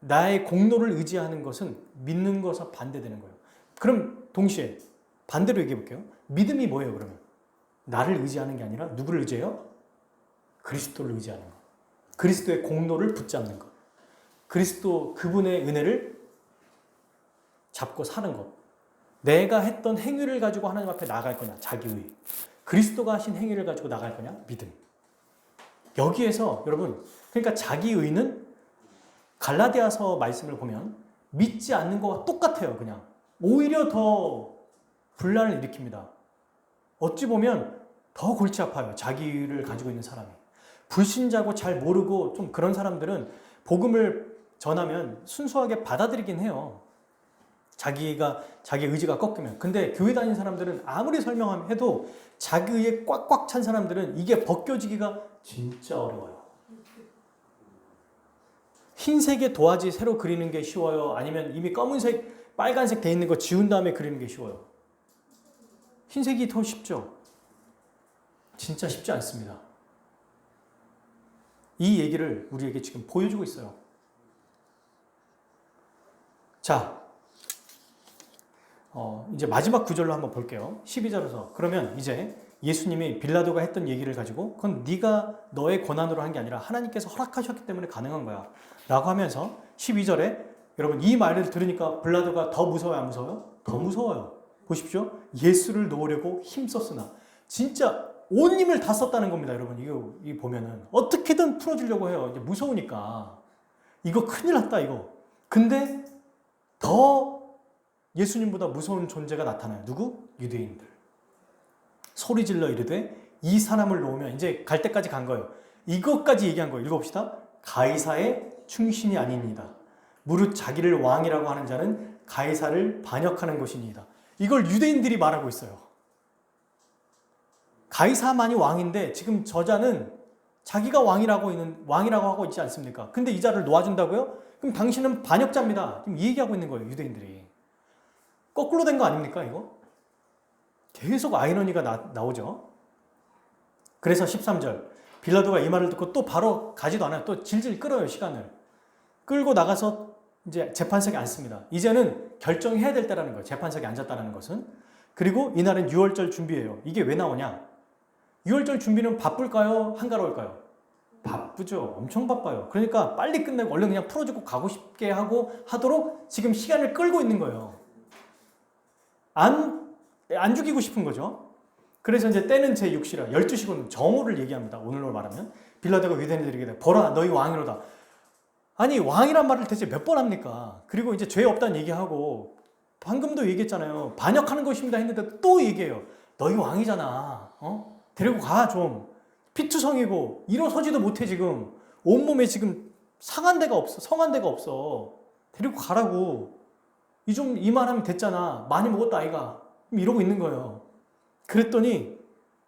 나의 공로를 의지하는 것은 믿는 것과 반대되는 거예요. 그럼 동시에 반대로 얘기해 볼게요. 믿음이 뭐예요, 그러면? 나를 의지하는 게 아니라 누구를 의지해요? 그리스도를 의지하는 것. 그리스도의 공로를 붙잡는 것. 그리스도 그분의 은혜를 잡고 사는 것. 내가 했던 행위를 가지고 하나님 앞에 나갈 거냐? 자기의. 그리스도가 하신 행위를 가지고 나갈 거냐? 믿음. 여기에서 여러분, 그러니까 자기의는 갈라디아서 말씀을 보면 믿지 않는 것과 똑같아요. 그냥 오히려 더 분란을 일으킵니다. 어찌 보면 더 골치 아파요. 자기를 가지고 있는 사람이. 불신자고 잘 모르고 좀 그런 사람들은 복음을 전하면 순수하게 받아들이긴 해요. 자기 의지가 꺾이면. 근데 교회 다니는 사람들은 아무리 설명해도 자기 의에 꽉꽉 찬 사람들은 이게 벗겨지기가 진짜 어려워요. 흰색의 도화지 새로 그리는 게 쉬워요? 아니면 이미 검은색, 빨간색 돼 있는 거 지운 다음에 그리는 게 쉬워요? 흰색이 더 쉽죠? 진짜 쉽지 않습니다. 이 얘기를 우리에게 지금 보여주고 있어요. 자, 이제 마지막 구절로 한번 볼게요. 12절에서. 그러면 이제 예수님이 빌라도가 했던 얘기를 가지고 그건 네가 너의 권한으로 한 게 아니라 하나님께서 허락하셨기 때문에 가능한 거야 라고 하면서 12절에 여러분 이 말을 들으니까 빌라도가 더 무서워요? 안 무서워요? 더 무서워요. 보십시오. 예수를 놓으려고 힘썼으나 진짜 온 힘을 다 썼다는 겁니다. 여러분 이거 보면은 어떻게든 풀어주려고 해요. 이제 무서우니까 이거 큰일 났다 이거. 근데 더 예수님보다 무서운 존재가 나타나요. 누구? 유대인들. 소리질러 이르되 이 사람을 놓으면 이제 갈 때까지 간 거예요. 이것까지 얘기한 거예요. 읽어봅시다. 가이사의 충신이 아닙니다. 무릇 자기를 왕이라고 하는 자는 가이사를 반역하는 것이니이다. 이걸 유대인들이 말하고 있어요. 가이사만이 왕인데 지금 저자는 자기가 왕이라고 하고 있지 않습니까? 근데 이 자를 놓아준다고요? 그럼 당신은 반역자입니다. 지금 이 얘기하고 있는 거예요. 유대인들이. 거꾸로 된 거 아닙니까 이거? 계속 아이러니가 나오죠. 그래서 13절 빌라도가 이 말을 듣고 또 바로 가지도 않아요. 또 질질 끌어요. 시간을. 끌고 나가서 이제 재판석에 앉습니다. 이제는 결정해야 될 때라는 거예요. 재판석에 앉았다는 것은. 그리고 이날은 유월절 준비예요. 이게 왜 나오냐? 유월절 준비는 바쁠까요? 한가로울까요? 바쁘죠. 엄청 바빠요. 그러니까 빨리 끝내고 얼른 그냥 풀어주고 가고 싶게 하도록 지금 시간을 끌고 있는 거예요. 안 죽이고 싶은 거죠. 그래서 이제 때는 제6시라 12시군 정오를 얘기합니다. 오늘로 말하면 빌라도가 유대인들에게 보라 너희 왕이로다. 아니 왕이란 말을 대체 몇 번 합니까? 그리고 이제 죄 없다는 얘기하고 방금도 얘기했잖아요. 반역하는 것입니다 했는데 또 얘기해요. 너희 왕이잖아. 데리고 가 좀. 피투성이고 일어서지도 못해 지금. 온몸에 지금 성한 데가 없어. 데리고 가라고. 이 말하면 됐잖아. 많이 먹었다 아이가. 이러고 있는 거예요. 그랬더니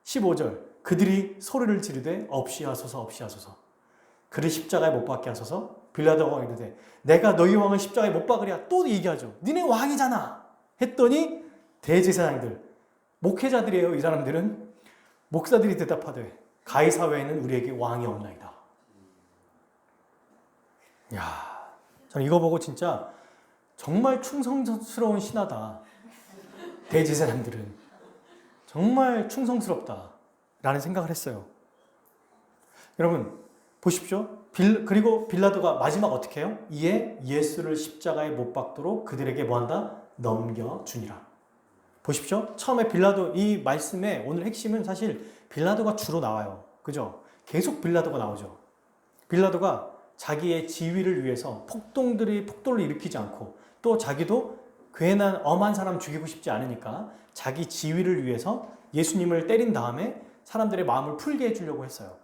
15절 그들이 소리를 지르되 없이 하소서. 그를 십자가에 못 박게 하소서. 빌라도가 이르되 내가 너희 왕을 십자가에 못 박으랴. 또 얘기하죠. 니네 왕이잖아. 했더니 대제사장들 목회자들이에요. 이 사람들은. 목사들이 대답하되 가이사 외에는 우리에게 왕이 없나이다. 야, 저는 이거 보고 진짜 정말 충성스러운 신하다. 대제사장들은 정말 충성스럽다라는 생각을 했어요. 여러분 보십시오. 그리고 빌라도가 마지막 어떻게 해요? 이에 예수를 십자가에 못 박도록 그들에게 뭐한다? 넘겨주니라. 보십시오. 처음에 빌라도 이 말씀의 오늘 핵심은 사실 빌라도가 주로 나와요. 그죠? 계속 빌라도가 나오죠. 빌라도가 자기의 지위를 위해서 폭동을 일으키지 않고 또 자기도 괜한 엄한 사람 죽이고 싶지 않으니까 자기 지위를 위해서 예수님을 때린 다음에 사람들의 마음을 풀게 해주려고 했어요.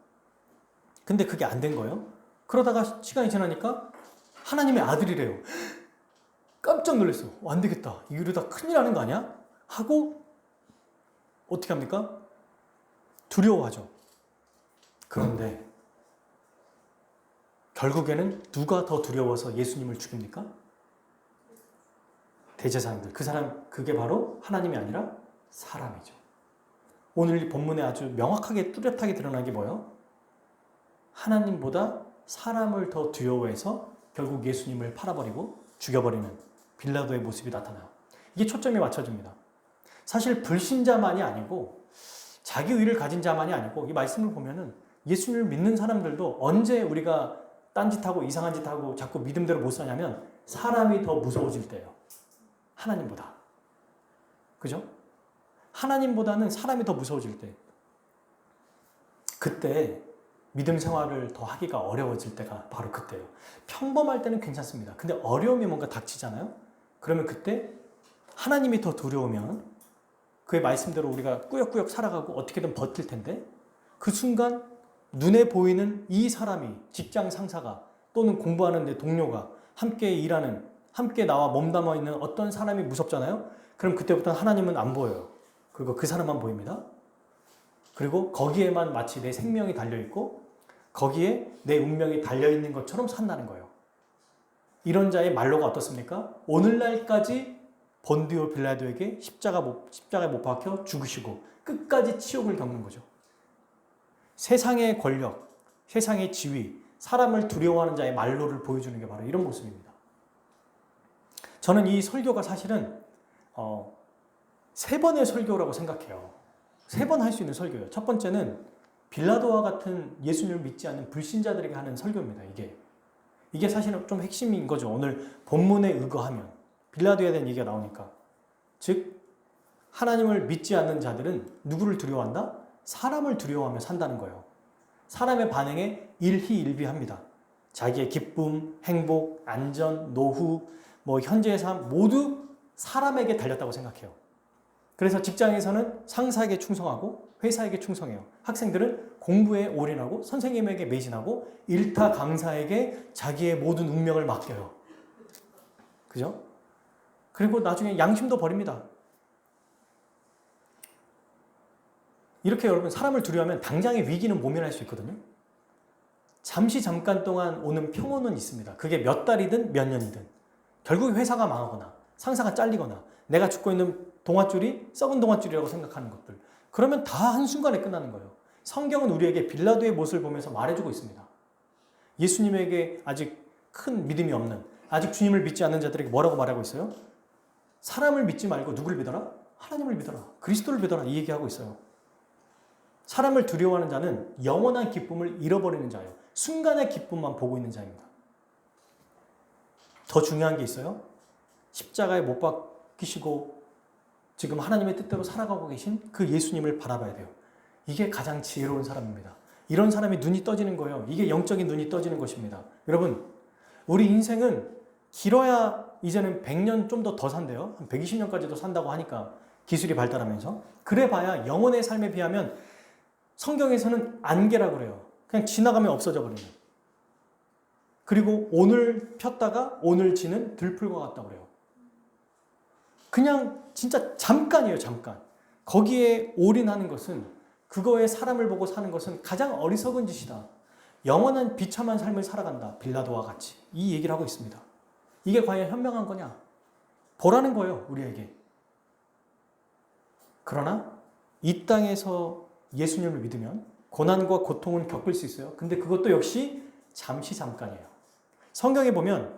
근데 그게 안 된 거예요. 그러다가 시간이 지나니까 하나님의 아들이래요. 깜짝 놀랐어. 안 되겠다. 이러다 큰일 나는 거 아니야? 하고 어떻게 합니까? 두려워하죠. 그런데 결국에는 누가 더 두려워서 예수님을 죽입니까? 대제사장들. 그게 바로 하나님이 아니라 사람이죠. 오늘 이 본문에 아주 명확하게 뚜렷하게 드러난 게 뭐예요? 하나님보다 사람을 더 두려워해서 결국 예수님을 팔아버리고 죽여버리는 빌라도의 모습이 나타나요. 이게 초점이 맞춰집니다. 사실 불신자만이 아니고 자기 의를 가진 자만이 아니고 이 말씀을 보면은 예수님을 믿는 사람들도 언제 우리가 딴짓하고 이상한 짓하고 자꾸 믿음대로 못 사냐면 사람이 더 무서워질 때예요. 하나님보다. 그죠? 하나님보다는 사람이 더 무서워질 때. 그때 믿음 생활을 더 하기가 어려워질 때가 바로 그때예요. 평범할 때는 괜찮습니다. 근데 어려움이 뭔가 닥치잖아요? 그러면 그때 하나님이 더 두려우면 그의 말씀대로 우리가 꾸역꾸역 살아가고 어떻게든 버틸 텐데 그 순간 눈에 보이는 이 사람이 직장 상사가 또는 공부하는 내 동료가 함께 일하는 함께 나와 몸담아 있는 어떤 사람이 무섭잖아요? 그럼 그때부터는 하나님은 안 보여요. 그리고 그 사람만 보입니다. 그리고 거기에만 마치 내 생명이 달려있고 거기에 내 운명이 달려있는 것처럼 산다는 거예요. 이런 자의 말로가 어떻습니까? 오늘날까지 본디오 빌라도에게 십자가에 못 박혀 죽으시고 끝까지 치욕을 겪는 거죠. 세상의 권력, 세상의 지위, 사람을 두려워하는 자의 말로를 보여주는 게 바로 이런 모습입니다. 저는 이 설교가 사실은 3번의 설교라고 생각해요. 3번 할 수 있는 설교예요. 첫 번째는 빌라도와 같은 예수님을 믿지 않는 불신자들에게 하는 설교입니다. 이게 사실은 좀 핵심인 거죠. 오늘 본문에 의거하면 빌라도에 대한 얘기가 나오니까. 즉 하나님을 믿지 않는 자들은 누구를 두려워한다? 사람을 두려워하며 산다는 거예요. 사람의 반응에 일희일비합니다. 자기의 기쁨, 행복, 안전, 노후, 현재의 삶 모두 사람에게 달렸다고 생각해요. 그래서 직장에서는 상사에게 충성하고 회사에게 충성해요. 학생들은 공부에 올인하고 선생님에게 매진하고 일타 강사에게 자기의 모든 운명을 맡겨요. 그죠? 그리고 나중에 양심도 버립니다. 이렇게 여러분 사람을 두려워하면 당장의 위기는 모면할 수 있거든요. 잠깐 동안 오는 평온은 있습니다. 그게 몇 달이든 몇 년이든. 결국 회사가 망하거나 상사가 잘리거나 내가 죽고 있는 동아줄이 썩은 동아줄이라고 생각하는 것들. 그러면 다 한순간에 끝나는 거예요. 성경은 우리에게 빌라도의 모습을 보면서 말해주고 있습니다. 예수님에게 아직 큰 믿음이 없는, 아직 주님을 믿지 않는 자들에게 뭐라고 말하고 있어요? 사람을 믿지 말고 누구를 믿어라? 하나님을 믿어라. 그리스도를 믿어라. 이 얘기하고 있어요. 사람을 두려워하는 자는 영원한 기쁨을 잃어버리는 자예요. 순간의 기쁨만 보고 있는 자입니다. 더 중요한 게 있어요. 십자가에 못 박히시고 지금 하나님의 뜻대로 살아가고 계신 그 예수님을 바라봐야 돼요. 이게 가장 지혜로운 사람입니다. 이런 사람이 눈이 떠지는 거예요. 이게 영적인 눈이 떠지는 것입니다. 여러분, 우리 인생은 길어야 이제는 100년 좀 더 산대요. 한 120년까지도 산다고 하니까 기술이 발달하면서. 그래봐야 영혼의 삶에 비하면 성경에서는 안개라고 그래요. 그냥 지나가면 없어져 버리는. 그리고 오늘 폈다가 오늘 지는 들풀과 같다고 그래요. 그냥 진짜 잠깐이에요, 잠깐. 거기에 올인하는 것은, 그거에 사람을 보고 사는 것은 가장 어리석은 짓이다. 영원한 비참한 삶을 살아간다. 빌라도와 같이. 이 얘기를 하고 있습니다. 이게 과연 현명한 거냐? 보라는 거예요, 우리에게. 그러나 이 땅에서 예수님을 믿으면 고난과 고통은 겪을 수 있어요. 근데 그것도 역시 잠깐이에요. 성경에 보면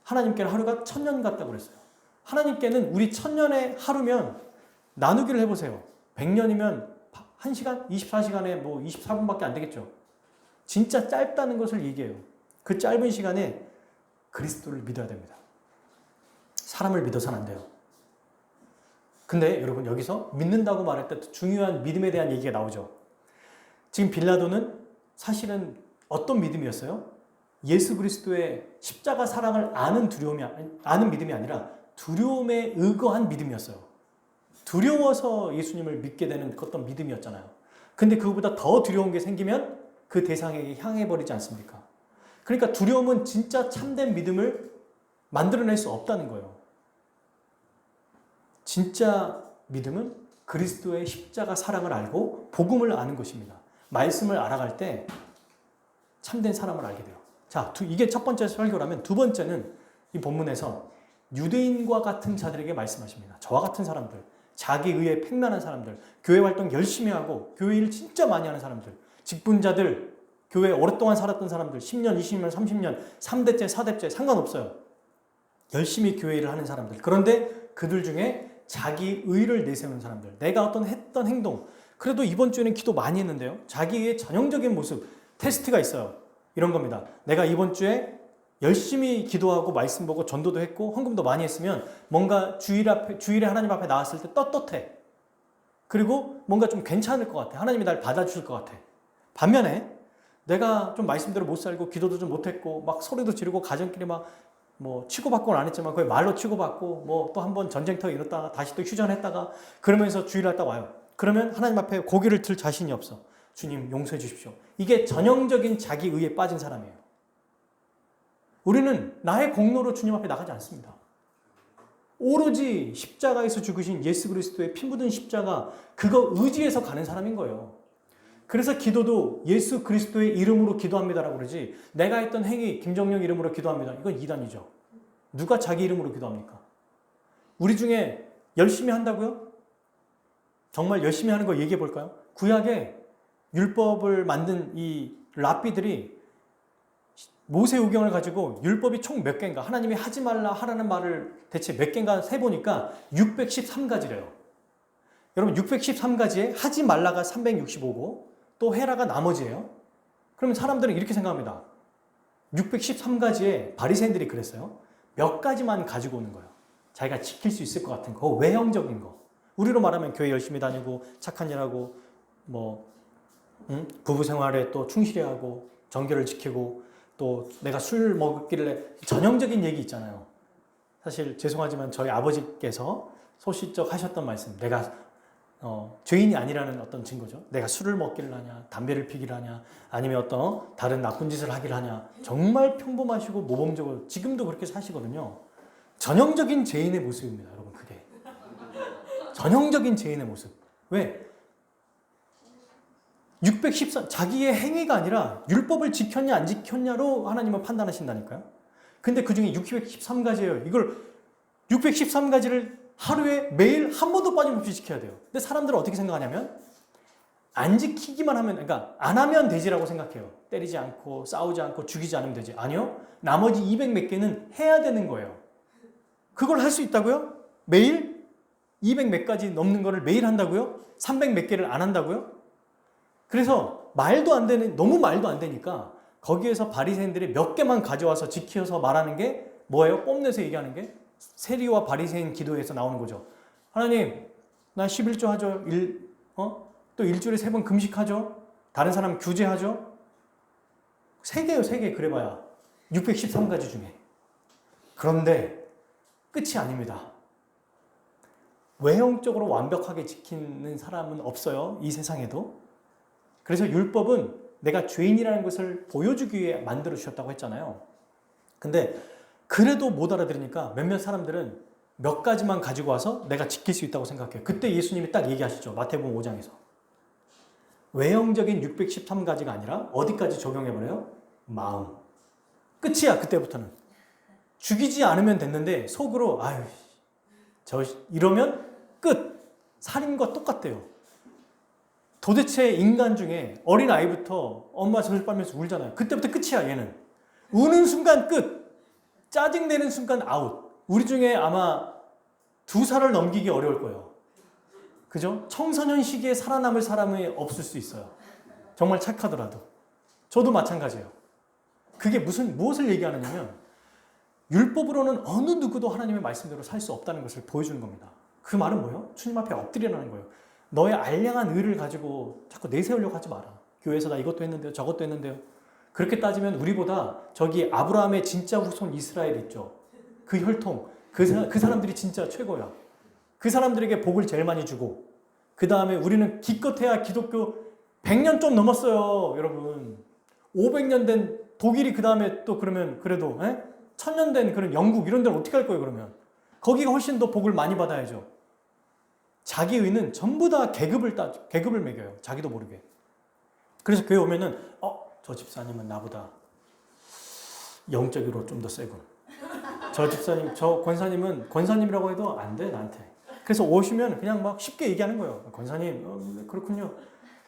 하나님께는 하루가 1000년 같다고 그랬어요. 하나님께는 우리 1000년의 하루면 나누기를 해보세요. 100년이면 1시간? 24시간에 24분밖에 안 되겠죠. 진짜 짧다는 것을 얘기해요. 그 짧은 시간에 그리스도를 믿어야 됩니다. 사람을 믿어서는 안 돼요. 근데 여러분 여기서 믿는다고 말할 때 중요한 믿음에 대한 얘기가 나오죠. 지금 빌라도는 사실은 어떤 믿음이었어요? 예수 그리스도의 십자가 사랑을 아는 믿음이 아니라 두려움에 의거한 믿음이었어요. 두려워서 예수님을 믿게 되는 어떤 믿음이었잖아요. 근데 그거보다 더 두려운 게 생기면 그 대상에게 향해 버리지 않습니까? 그러니까 두려움은 진짜 참된 믿음을 만들어낼 수 없다는 거예요. 진짜 믿음은 그리스도의 십자가 사랑을 알고 복음을 아는 것입니다. 말씀을 알아갈 때 참된 사람을 알게 돼요. 자, 이게 첫 번째 설교라면 두 번째는 이 본문에서 유대인과 같은 자들에게 말씀하십니다. 저와 같은 사람들, 자기 의에 팽만한 사람들, 교회 활동 열심히 하고 교회 일을 진짜 많이 하는 사람들, 직분자들, 교회에 오랫동안 살았던 사람들, 10년, 20년, 30년, 3대째, 4대째 상관없어요. 열심히 교회 일을 하는 사람들. 그런데 그들 중에 자기 의를 내세우는 사람들, 내가 했던 행동, 그래도 이번 주에는 기도 많이 했는데요. 자기의 전형적인 모습, 테스트가 있어요. 이런 겁니다. 내가 이번 주에 열심히 기도하고 말씀 보고 전도도 했고 헌금도 많이 했으면 뭔가 주일에 하나님 앞에 나왔을 때 떳떳해. 그리고 뭔가 좀 괜찮을 것 같아. 하나님이 날 받아주실 것 같아. 반면에 내가 좀 말씀대로 못 살고 기도도 좀 못했고 막 소리도 지르고 가정끼리 막 뭐 치고받고는 안 했지만 거의 말로 치고받고 뭐 또 한 번 전쟁터 이뤘다가 다시 또 휴전했다가 그러면서 주일날 딱 와요. 그러면 하나님 앞에 고개를 들 자신이 없어. 주님 용서해 주십시오. 이게 전형적인 자기 의에 빠진 사람이에요. 우리는 나의 공로로 주님 앞에 나가지 않습니다. 오로지 십자가에서 죽으신 예수 그리스도의 피 묻은 십자가 그거 의지해서 가는 사람인 거예요. 그래서 기도도 예수 그리스도의 이름으로 기도합니다라고 그러지 내가 했던 행위 김정령 이름으로 기도합니다. 이건 이단이죠. 누가 자기 이름으로 기도합니까? 우리 중에 열심히 한다고요? 정말 열심히 하는 거 얘기해 볼까요? 구약에 율법을 만든 이 랍비들이 모세오경을 가지고 율법이 총 몇 개인가 하나님이 하지 말라 하라는 말을 대체 몇 개인가 세보니까 613가지래요. 여러분 613가지에 하지 말라가 365고 또 해라가 나머지예요. 그러면 사람들은 이렇게 생각합니다. 613가지에 바리새인들이 그랬어요. 몇 가지만 가지고 오는 거예요. 자기가 지킬 수 있을 것 같은 거, 외형적인 거. 우리로 말하면 교회 열심히 다니고 착한 일하고 부부 생활에 또 충실히 하고 정결을 지키고 또 내가 술 먹길래 전형적인 얘기 있잖아요. 사실 죄송하지만 저희 아버지께서 소시적 하셨던 말씀, 내가 죄인이 아니라는 어떤 증거죠. 내가 술을 먹기를 하냐, 담배를 피기를 하냐, 아니면 어떤 다른 나쁜 짓을 하기를 하냐. 정말 평범하시고 모범적으로 지금도 그렇게 사시거든요. 전형적인 죄인의 모습입니다, 여러분. 그게 전형적인 죄인의 모습. 왜? 613 자기의 행위가 아니라 율법을 지켰냐 안 지켰냐로 하나님은 판단하신다니까요. 근데 그 중에 613가지예요. 이걸 613가지를 하루에 매일 한 번도 빠짐없이 지켜야 돼요. 근데 사람들은 어떻게 생각하냐면 안 지키기만 하면, 그러니까 안 하면 되지라고 생각해요. 때리지 않고 싸우지 않고 죽이지 않으면 되지. 아니요. 나머지 200 몇 개는 해야 되는 거예요. 그걸 할 수 있다고요? 매일 200 몇 가지 넘는 거를 매일 한다고요? 300 몇 개를 안 한다고요? 그래서 말도 안 되는, 너무 말도 안 되니까 거기에서 바리새인들이 몇 개만 가져와서 지켜서 말하는 게 뭐예요? 뽐내서 얘기하는 게 세리와 바리새인 기도에서 나오는 거죠. 하나님, 나 11조 하죠. 또 일주일에 3번 금식하죠. 다른 사람 규제하죠. 3개요, 3개. 그래봐야 613가지 중에. 그런데 끝이 아닙니다. 외형적으로 완벽하게 지키는 사람은 없어요. 이 세상에도. 그래서 율법은 내가 죄인이라는 것을 보여주기 위해 만들어 주셨다고 했잖아요. 근데 그래도 못 알아들으니까 몇몇 사람들은 몇 가지만 가지고 와서 내가 지킬 수 있다고 생각해요. 그때 예수님이 딱 얘기하시죠. 마태복음 5장에서. 외형적인 613가지가 아니라 어디까지 적용해버려요? 마음. 끝이야, 그때부터는. 죽이지 않으면 됐는데 속으로 아유, 이러면 끝. 살인과 똑같대요. 도대체 인간 중에 어린 아이부터 엄마 젖을 빨면서 울잖아요. 그때부터 끝이야, 얘는. 우는 순간 끝. 짜증내는 순간 아웃. 우리 중에 아마 2살을 넘기기 어려울 거예요. 그죠? 청소년 시기에 살아남을 사람이 없을 수 있어요. 정말 착하더라도. 저도 마찬가지예요. 그게 무엇을 얘기하느냐면 율법으로는 어느 누구도 하나님의 말씀대로 살 수 없다는 것을 보여주는 겁니다. 그 말은 뭐예요? 주님 앞에 엎드리라는 거예요. 너의 알량한 의를 가지고 자꾸 내세우려고 하지 마라. 교회에서 나 이것도 했는데요, 저것도 했는데요. 그렇게 따지면 우리보다 저기 아브라함의 진짜 후손 이스라엘 있죠. 그 혈통, 그 사람들이 진짜 최고야. 그 사람들에게 복을 제일 많이 주고 그 다음에 우리는 기껏해야 기독교 100년 좀 넘었어요, 여러분. 500년 된 독일이 그 다음에 또 그러면 그래도 1000년 된 그런 영국 이런 데는 어떻게 할 거예요, 그러면? 거기가 훨씬 더 복을 많이 받아야죠. 자기 의는 전부 다 계급을 매겨요. 자기도 모르게. 그래서 교회 오면은 저 집사님은 나보다 영적으로 좀 더 세군. 저 집사님, 저 권사님은 권사님이라고 해도 안 돼, 나한테. 그래서 오시면 그냥 막 쉽게 얘기하는 거예요. 권사님, 그렇군요.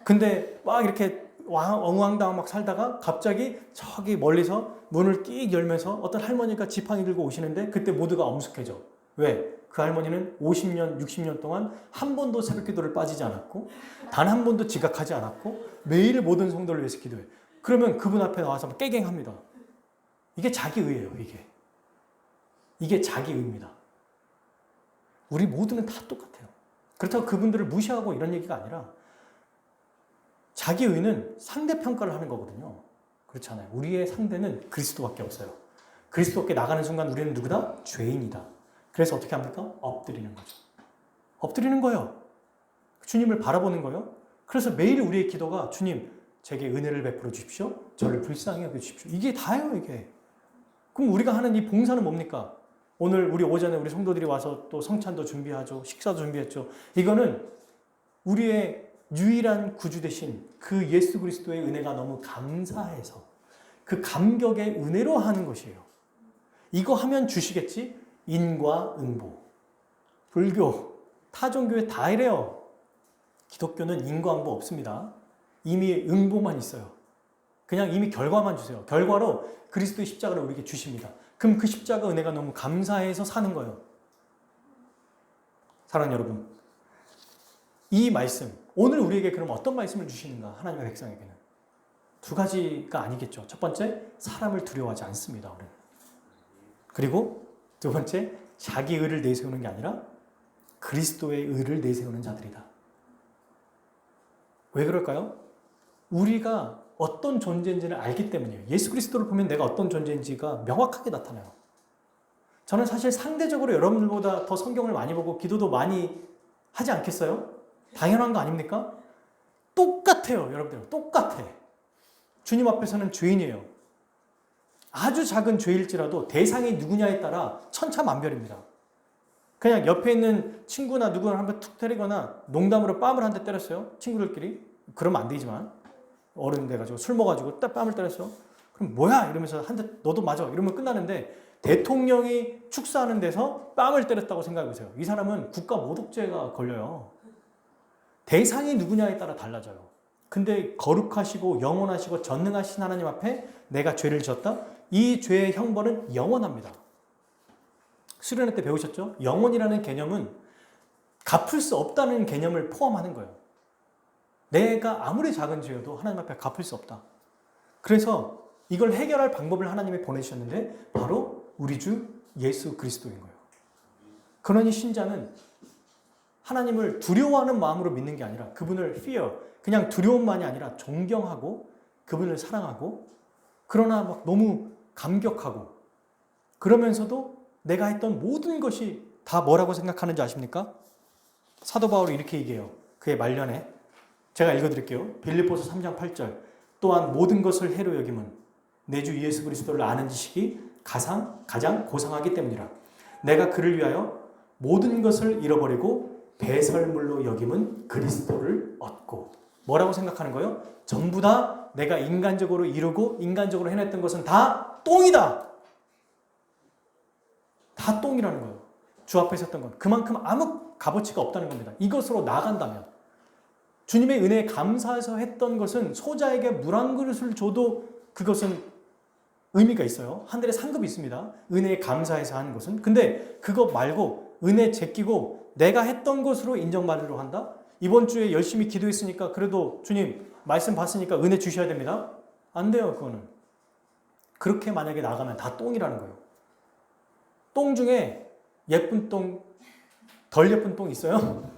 근데 막 이렇게 엉망당 막 살다가 갑자기 저기 멀리서 문을 끽 열면서 어떤 할머니가 지팡이 들고 오시는데 그때 모두가 엄숙해져. 왜? 그 할머니는 50년, 60년 동안 한 번도 새벽 기도를 빠지지 않았고 단 한 번도 지각하지 않았고 매일 모든 성도를 위해서 기도해. 그러면 그분 앞에 나와서 깨갱합니다. 이게 자기의예요, 이게 자기의입니다. 우리 모두는 다 똑같아요. 그렇다고 그분들을 무시하고 이런 얘기가 아니라 자기의는 상대평가를 하는 거거든요. 그렇잖아요. 우리의 상대는 그리스도밖에 없어요. 그리스도께 나가는 순간 우리는 누구다? 죄인이다. 그래서 어떻게 합니까? 엎드리는 거죠. 엎드리는 거예요. 주님을 바라보는 거예요. 그래서 매일 우리의 기도가 주님, 제게 은혜를 베풀어 주십시오. 저를 불쌍히 여겨 주십시오. 이게 다예요, 이게. 그럼 우리가 하는 이 봉사는 뭡니까? 오늘 우리 오전에 우리 성도들이 와서 또 성찬도 준비하죠. 식사도 준비했죠. 이거는 우리의 유일한 구주 되신 그 예수 그리스도의 은혜가 너무 감사해서 그 감격의 은혜로 하는 것이에요. 이거 하면 주시겠지? 인과응보. 불교, 타종교에 다 이래요. 기독교는 인과응보 없습니다. 이미 응보만 있어요. 그냥 이미 결과만 주세요. 결과로 그리스도의 십자가를 우리에게 주십니다. 그럼 그 십자가 은혜가 너무 감사해서 사는 거예요. 사랑하는 여러분, 이 말씀, 오늘 우리에게 그럼 어떤 말씀을 주시는가? 하나님의 백성에게는 두 가지가 아니겠죠. 첫 번째, 사람을 두려워하지 않습니다. 우리는. 그리고 두 번째, 자기 의를 내세우는 게 아니라 그리스도의 의를 내세우는 자들이다. 왜 그럴까요? 우리가 어떤 존재인지를 알기 때문이에요. 예수 그리스도를 보면 내가 어떤 존재인지가 명확하게 나타나요. 저는 사실 상대적으로 여러분들보다 더 성경을 많이 보고 기도도 많이 하지 않겠어요? 당연한 거 아닙니까? 똑같아요, 여러분들. 똑같아. 주님 앞에서는 죄인이에요. 아주 작은 죄일지라도 대상이 누구냐에 따라 천차만별입니다. 그냥 옆에 있는 친구나 누구나 한번 툭 때리거나 농담으로 뺨을 한 대 때렸어요. 친구들끼리. 그러면 안 되지만 어른 돼가지고 술 먹어가지고 딱 뺨을 때렸어. 그럼 뭐야? 이러면서 한 대 너도 맞아. 이러면 끝나는데 대통령이 축사하는 데서 뺨을 때렸다고 생각해보세요. 이 사람은 국가 모독죄가 걸려요. 대상이 누구냐에 따라 달라져요. 근데 거룩하시고 영원하시고 전능하신 하나님 앞에 내가 죄를 지었다? 이 죄의 형벌은 영원합니다. 수련회 때 배우셨죠? 영원이라는 개념은 갚을 수 없다는 개념을 포함하는 거예요. 내가 아무리 작은 죄여도 하나님 앞에 갚을 수 없다. 그래서 이걸 해결할 방법을 하나님이 보내주셨는데 바로 우리 주 예수 그리스도인 거예요. 그러니 신자는 하나님을 두려워하는 마음으로 믿는 게 아니라 그분을 fear, 그냥 두려움만이 아니라 존경하고 그분을 사랑하고 그러나 막 너무 감격하고 그러면서도 내가 했던 모든 것이 다 뭐라고 생각하는지 아십니까? 사도 바울이 이렇게 얘기해요. 그의 말년에 제가 읽어드릴게요. 빌립보서 3장 8절 또한 모든 것을 해로 여김은 내 주 예수 그리스도를 아는 지식이 가장 고상하기 때문이라. 내가 그를 위하여 모든 것을 잃어버리고 배설물로 여김은 그리스도를 얻고. 뭐라고 생각하는 거예요? 전부 다 내가 인간적으로 이루고 인간적으로 해냈던 것은 다 똥이다. 다 똥이라는 거예요. 주 앞에 섰던 건. 그만큼 아무 값어치가 없다는 겁니다. 이것으로 나간다면. 주님의 은혜에 감사해서 했던 것은 소자에게 물 한 그릇을 줘도 그것은 의미가 있어요. 하늘에 상급이 있습니다. 은혜에 감사해서 하는 것은. 근데 그거 말고 은혜 제끼고 내가 했던 것으로 인정받으려 한다? 이번 주에 열심히 기도했으니까 그래도 주님 말씀 봤으니까 은혜 주셔야 됩니다. 안 돼요, 그거는. 그렇게 만약에 나가면 다 똥이라는 거예요. 똥 중에 예쁜 똥, 덜 예쁜 똥 있어요?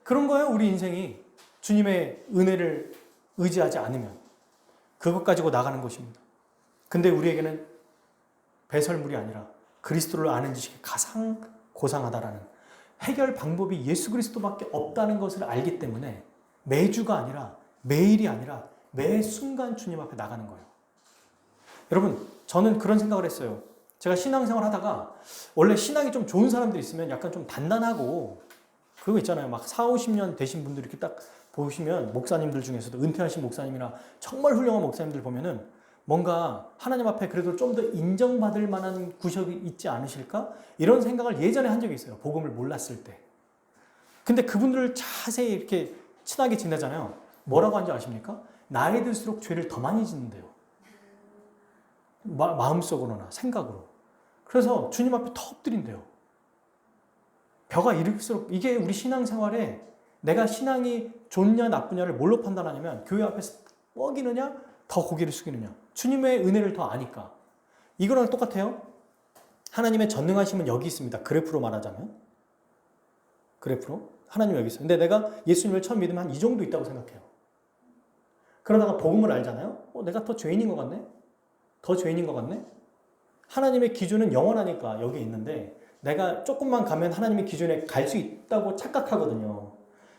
그런 거예요, 우리 인생이. 주님의 은혜를 의지하지 않으면. 그것 가지고 나가는 것입니다. 근데 우리에게는 배설물이 아니라 그리스도를 아는 지식이 가장 고상하다라는 해결 방법이 예수 그리스도밖에 없다는 것을 알기 때문에 매주가 아니라 매일이 아니라 매 순간 주님 앞에 나가는 거예요. 여러분, 저는 그런 생각을 했어요. 제가 신앙생활 하다가 원래 신앙이 좀 좋은 사람들이 있으면 약간 좀 단단하고 그거 있잖아요. 막 4, 50년 되신 분들 이렇게 딱 보시면 목사님들 중에서도 은퇴하신 목사님이나 정말 훌륭한 목사님들 보면은 뭔가 하나님 앞에 그래도 좀 더 인정받을 만한 구석이 있지 않으실까? 이런 생각을 예전에 한 적이 있어요. 복음을 몰랐을 때. 근데 그분들을 자세히 이렇게 친하게 지내잖아요. 뭐라고 하는지 아십니까? 나이 들수록 죄를 더 많이 짓는데요. 마음속으로나 생각으로. 그래서 주님 앞에 더 엎드린대요. 벼가 이를수록 이게 우리 신앙생활에 내가 신앙이 좋냐 나쁘냐를 뭘로 판단하냐면 교회 앞에서 뻐기느냐 더 고개를 숙이느냐? 주님의 은혜를 더 아니까. 이거랑 똑같아요. 하나님의 전능하심은 여기 있습니다. 그래프로 말하자면. 그래프로. 하나님 여기 있어요. 근데 내가 예수님을 처음 믿으면 한 이 정도 있다고 생각해요. 그러다가 복음을 알잖아요. 내가 더 죄인인 것 같네? 더 죄인인 것 같네? 하나님의 기준은 영원하니까 여기 있는데 내가 조금만 가면 하나님의 기준에 갈 수 있다고 착각하거든요.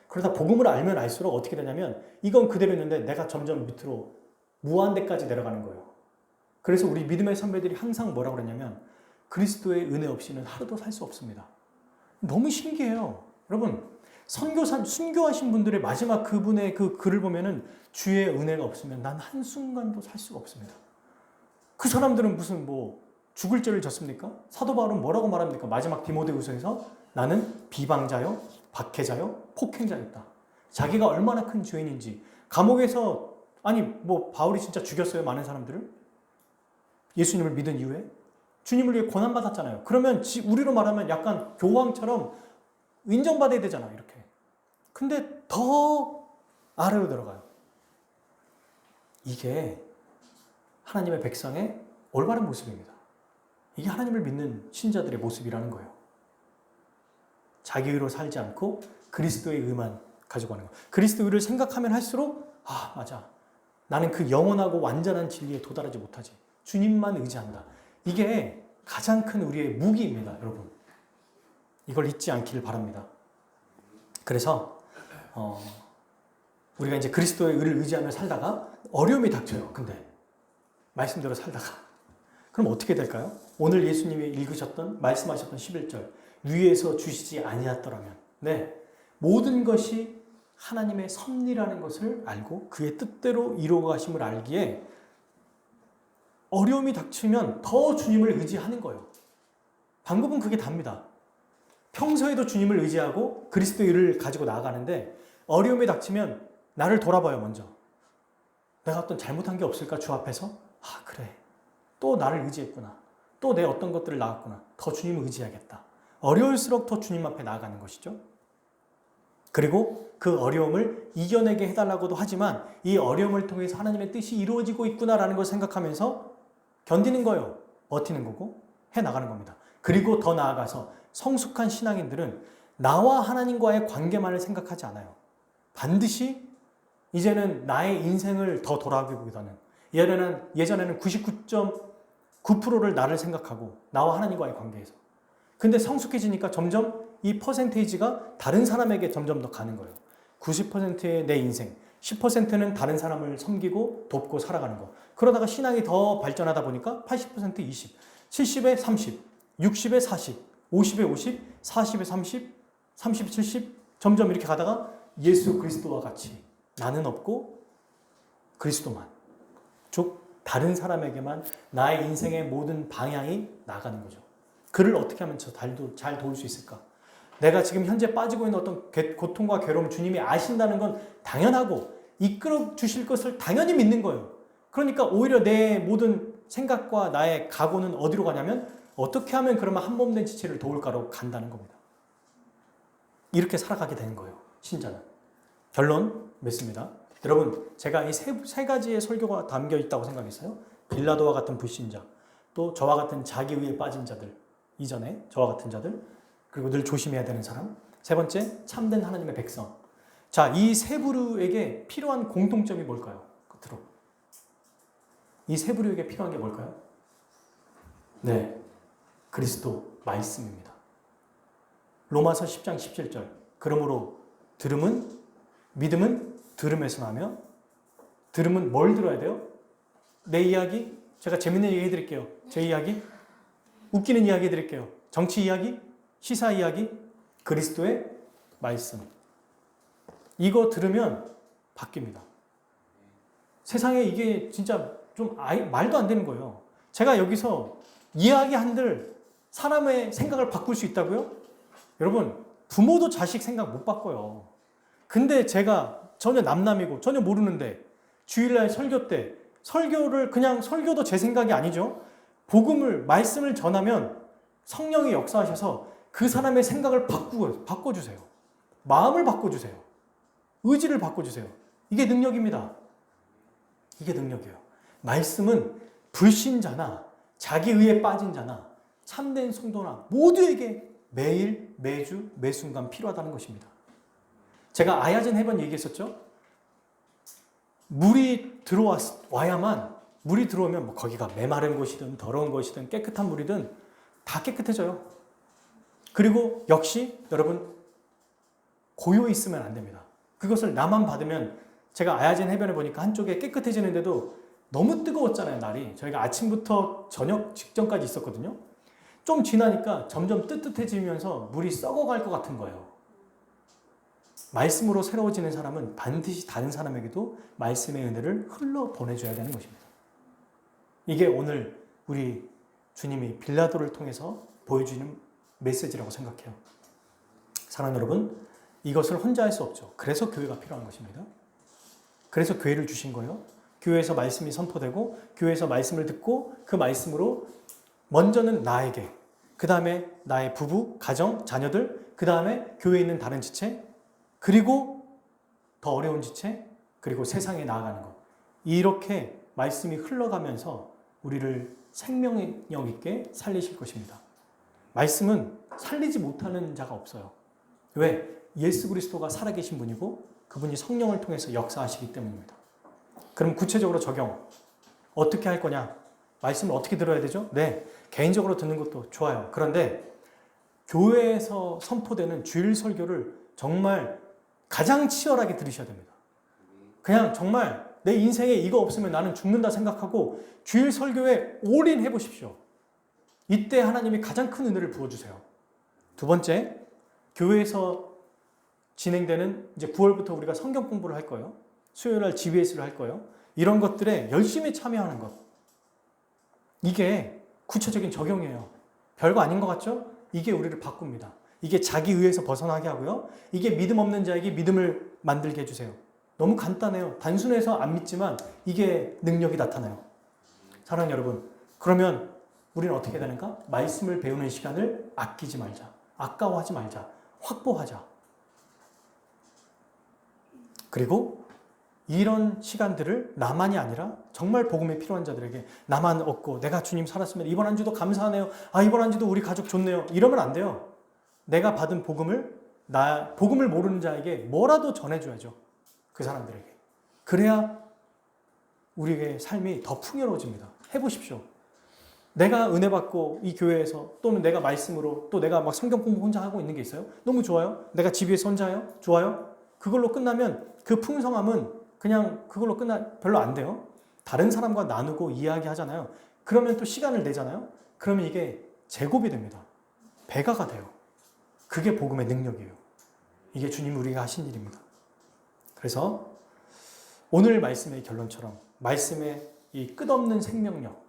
그러다 복음을 알면 알수록 어떻게 되냐면 이건 그대로 있는데 내가 점점 밑으로 무한대까지 내려가는 거예요. 그래서 우리 믿음의 선배들이 항상 뭐라고 그랬냐면 그리스도의 은혜 없이는 하루도 살 수 없습니다. 너무 신기해요. 여러분 순교하신 분들의 마지막 그분의 그 글을 보면은 주의 은혜가 없으면 난 한순간도 살 수가 없습니다. 그 사람들은 무슨 죽을 죄를 졌습니까? 사도 바울은 뭐라고 말합니까? 마지막 디모데후서에서 나는 비방자요, 박해자요, 폭행자였다. 자기가 얼마나 큰 죄인인지 감옥에서 바울이 진짜 죽였어요 많은 사람들을? 예수님을 믿은 이후에 주님을 위해 고난받았잖아요. 그러면 우리로 말하면 약간 교황처럼 인정받아야 되잖아요. 이렇게. 근데 더 아래로 들어가요. 이게 하나님의 백성의 올바른 모습입니다. 이게 하나님을 믿는 신자들의 모습이라는 거예요. 자기 의로 살지 않고 그리스도의 의만 가지고 가는 거예요. 그리스도 의를 생각하면 할수록 맞아. 나는 그 영원하고 완전한 진리에 도달하지 못하지. 주님만 의지한다. 이게 가장 큰 우리의 무기입니다, 여러분. 이걸 잊지 않기를 바랍니다. 그래서 우리가 이제 그리스도의 의를 의지하며 살다가 어려움이 닥쳐요. 근데 말씀대로 살다가 그럼 어떻게 될까요? 오늘 예수님이 읽으셨던 말씀하셨던 11절 위에서 주시지 아니었더라면 모든 것이 하나님의 섭리라는 것을 알고 그의 뜻대로 이루어가심을 알기에 어려움이 닥치면 더 주님을 의지하는 거예요. 방법은 그게 답니다. 평소에도 주님을 의지하고 그리스도의 일을 가지고 나아가는데 어려움이 닥치면 나를 돌아봐요. 먼저 내가 어떤 잘못한 게 없을까? 주 앞에서 그래 또 나를 의지했구나. 또 내 어떤 것들을 나갔구나. 더 주님을 의지해야겠다. 어려울수록 더 주님 앞에 나아가는 것이죠. 그리고 그 어려움을 이겨내게 해달라고도 하지만 이 어려움을 통해서 하나님의 뜻이 이루어지고 있구나라는 걸 생각하면서 견디는 거예요. 버티는 거고 해나가는 겁니다. 그리고 더 나아가서 성숙한 신앙인들은 나와 하나님과의 관계만을 생각하지 않아요. 반드시 이제는 나의 인생을 더 돌아보기보다는 예전에는 99.9%를 나를 생각하고 나와 하나님과의 관계에서. 근데 성숙해지니까 점점 이 퍼센테이지가 다른 사람에게 점점 더 가는 거예요. 90%의 내 인생, 10%는 다른 사람을 섬기고 돕고 살아가는 거. 그러다가 신앙이 더 발전하다 보니까 80% 20, 70에 30, 60에 40, 50에 50, 40에 30, 30에 70 점점 이렇게 가다가 예수 그리스도와 같이 나는 없고 그리스도만. 즉 다른 사람에게만 나의 인생의 모든 방향이 나가는 거죠. 그를 어떻게 하면 잘 도울 수 있을까? 내가 지금 현재 빠지고 있는 어떤 고통과 괴로움 주님이 아신다는 건 당연하고 이끌어 주실 것을 당연히 믿는 거예요. 그러니까 오히려 내 모든 생각과 나의 각오는 어디로 가냐면 어떻게 하면 그러면 한몸된 지체를 도울까로 간다는 겁니다. 이렇게 살아가게 되는 거예요. 신자는. 결론 맺습니다. 여러분 제가 이 세 가지의 설교가 담겨 있다고 생각했어요. 빌라도와 같은 불신자, 또 저와 같은 자기의에 빠진 자들, 이전에 저와 같은 자들, 그리고 늘 조심해야 되는 사람. 세 번째, 참된 하나님의 백성. 자, 이 세 부류에게 필요한 공통점이 뭘까요? 끝으로. 이 세 부류에게 필요한 게 뭘까요? 그리스도 말씀입니다. 로마서 10장 17절. 그러므로 믿음은 들음에서 나며 들음은 뭘 들어야 돼요? 내 이야기? 제가 재밌는 얘기 해드릴게요. 제 이야기? 웃기는 이야기 해드릴게요. 정치 이야기? 시사 이야기? 그리스도의 말씀. 이거 들으면 바뀝니다. 세상에 이게 진짜 좀 말도 안 되는 거예요. 제가 여기서 이야기한들 사람의 생각을 바꿀 수 있다고요? 여러분, 부모도 자식 생각 못 바꿔요. 근데 제가 전혀 남남이고 전혀 모르는데 주일날 설교 때 설교도 제 생각이 아니죠. 말씀을 전하면 성령이 역사하셔서 그 사람의 생각을 바꿔주세요. 마음을 바꿔주세요. 의지를 바꿔주세요. 이게 능력입니다. 이게 능력이에요. 말씀은 불신자나 자기의에 빠진 자나 참된 성도나 모두에게 매일, 매주, 매순간 필요하다는 것입니다. 제가 아야진 해변 얘기했었죠? 물이 들어와야만, 물이 들어오면 뭐 거기가 메마른 곳이든 더러운 곳이든 깨끗한 물이든 다 깨끗해져요. 그리고 역시 여러분, 고요 있으면 안 됩니다. 그것을 나만 받으면, 제가 아야진 해변에 보니까 한쪽에 깨끗해지는데도 너무 뜨거웠잖아요, 날이. 저희가 아침부터 저녁 직전까지 있었거든요. 좀 지나니까 점점 뜨뜻해지면서 물이 썩어갈 것 같은 거예요. 말씀으로 새로워지는 사람은 반드시 다른 사람에게도 말씀의 은혜를 흘러 보내줘야 되는 것입니다. 이게 오늘 우리 주님이 빌라도를 통해서 보여주는 메시지라고 생각해요. 사랑하는 여러분, 이것을 혼자 할 수 없죠. 그래서 교회가 필요한 것입니다. 그래서 교회를 주신 거예요. 교회에서 말씀이 선포되고 교회에서 말씀을 듣고 그 말씀으로 먼저는 나에게, 그 다음에 나의 부부, 가정, 자녀들, 그 다음에 교회에 있는 다른 지체, 그리고 더 어려운 지체, 그리고 세상에 나아가는 것. 이렇게 말씀이 흘러가면서 우리를 생명력 있게 살리실 것입니다. 말씀은 살리지 못하는 자가 없어요. 왜? 예수 그리스도가 살아계신 분이고 그분이 성령을 통해서 역사하시기 때문입니다. 그럼 구체적으로 적용 어떻게 할 거냐? 말씀을 어떻게 들어야 되죠? 네, 개인적으로 듣는 것도 좋아요. 그런데 교회에서 선포되는 주일 설교를 정말 가장 치열하게 들으셔야 됩니다. 그냥 정말 내 인생에 이거 없으면 나는 죽는다 생각하고 주일 설교에 올인해 보십시오. 이때 하나님이 가장 큰 은혜를 부어주세요. 두 번째, 교회에서 진행되는 이제 9월부터 우리가 성경 공부를 할 거예요. 수요일날 GBS를 할 거예요. 이런 것들에 열심히 참여하는 것. 이게 구체적인 적용이에요. 별거 아닌 것 같죠? 이게 우리를 바꿉니다. 이게 자기 의에서 벗어나게 하고요. 이게 믿음 없는 자에게 믿음을 만들게 해주세요. 너무 간단해요. 단순해서 안 믿지만 이게 능력이 나타나요. 사랑하는 여러분, 그러면 우리는 어떻게 되는가? 말씀을 배우는 시간을 아끼지 말자. 아까워하지 말자. 확보하자. 그리고 이런 시간들을 나만이 아니라 정말 복음에 필요한 자들에게, 나만 없고 내가 주님 살았으면 이번 한 주도 감사하네요. 아, 이번 한 주도 우리 가족 좋네요. 이러면 안 돼요. 내가 받은 복음을 복음을 모르는 자에게 뭐라도 전해줘야죠. 그 사람들에게. 그래야 우리의 삶이 더 풍요로워집니다. 해보십시오. 내가 은혜 받고 이 교회에서, 또는 내가 말씀으로, 또 내가 막 성경 공부 혼자 하고 있는 게 있어요? 너무 좋아요. 내가 집에서 혼자 해요? 좋아요. 그걸로 끝나면 그 풍성함은 그냥 그걸로 별로 안 돼요. 다른 사람과 나누고 이야기하잖아요. 그러면 또 시간을 내잖아요. 그러면 이게 제곱이 됩니다. 배가가 돼요. 그게 복음의 능력이에요. 이게 주님 우리가 하신 일입니다. 그래서 오늘 말씀의 결론처럼 말씀의 이 끝없는 생명력,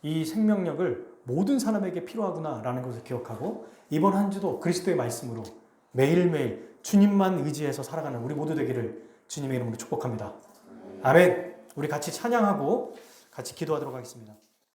이 생명력을 모든 사람에게 필요하구나라는 것을 기억하고 이번 한 주도 그리스도의 말씀으로 매일매일 주님만 의지해서 살아가는 우리 모두 되기를 주님의 이름으로 축복합니다. 아멘. 우리 같이 찬양하고 같이 기도하도록 하겠습니다.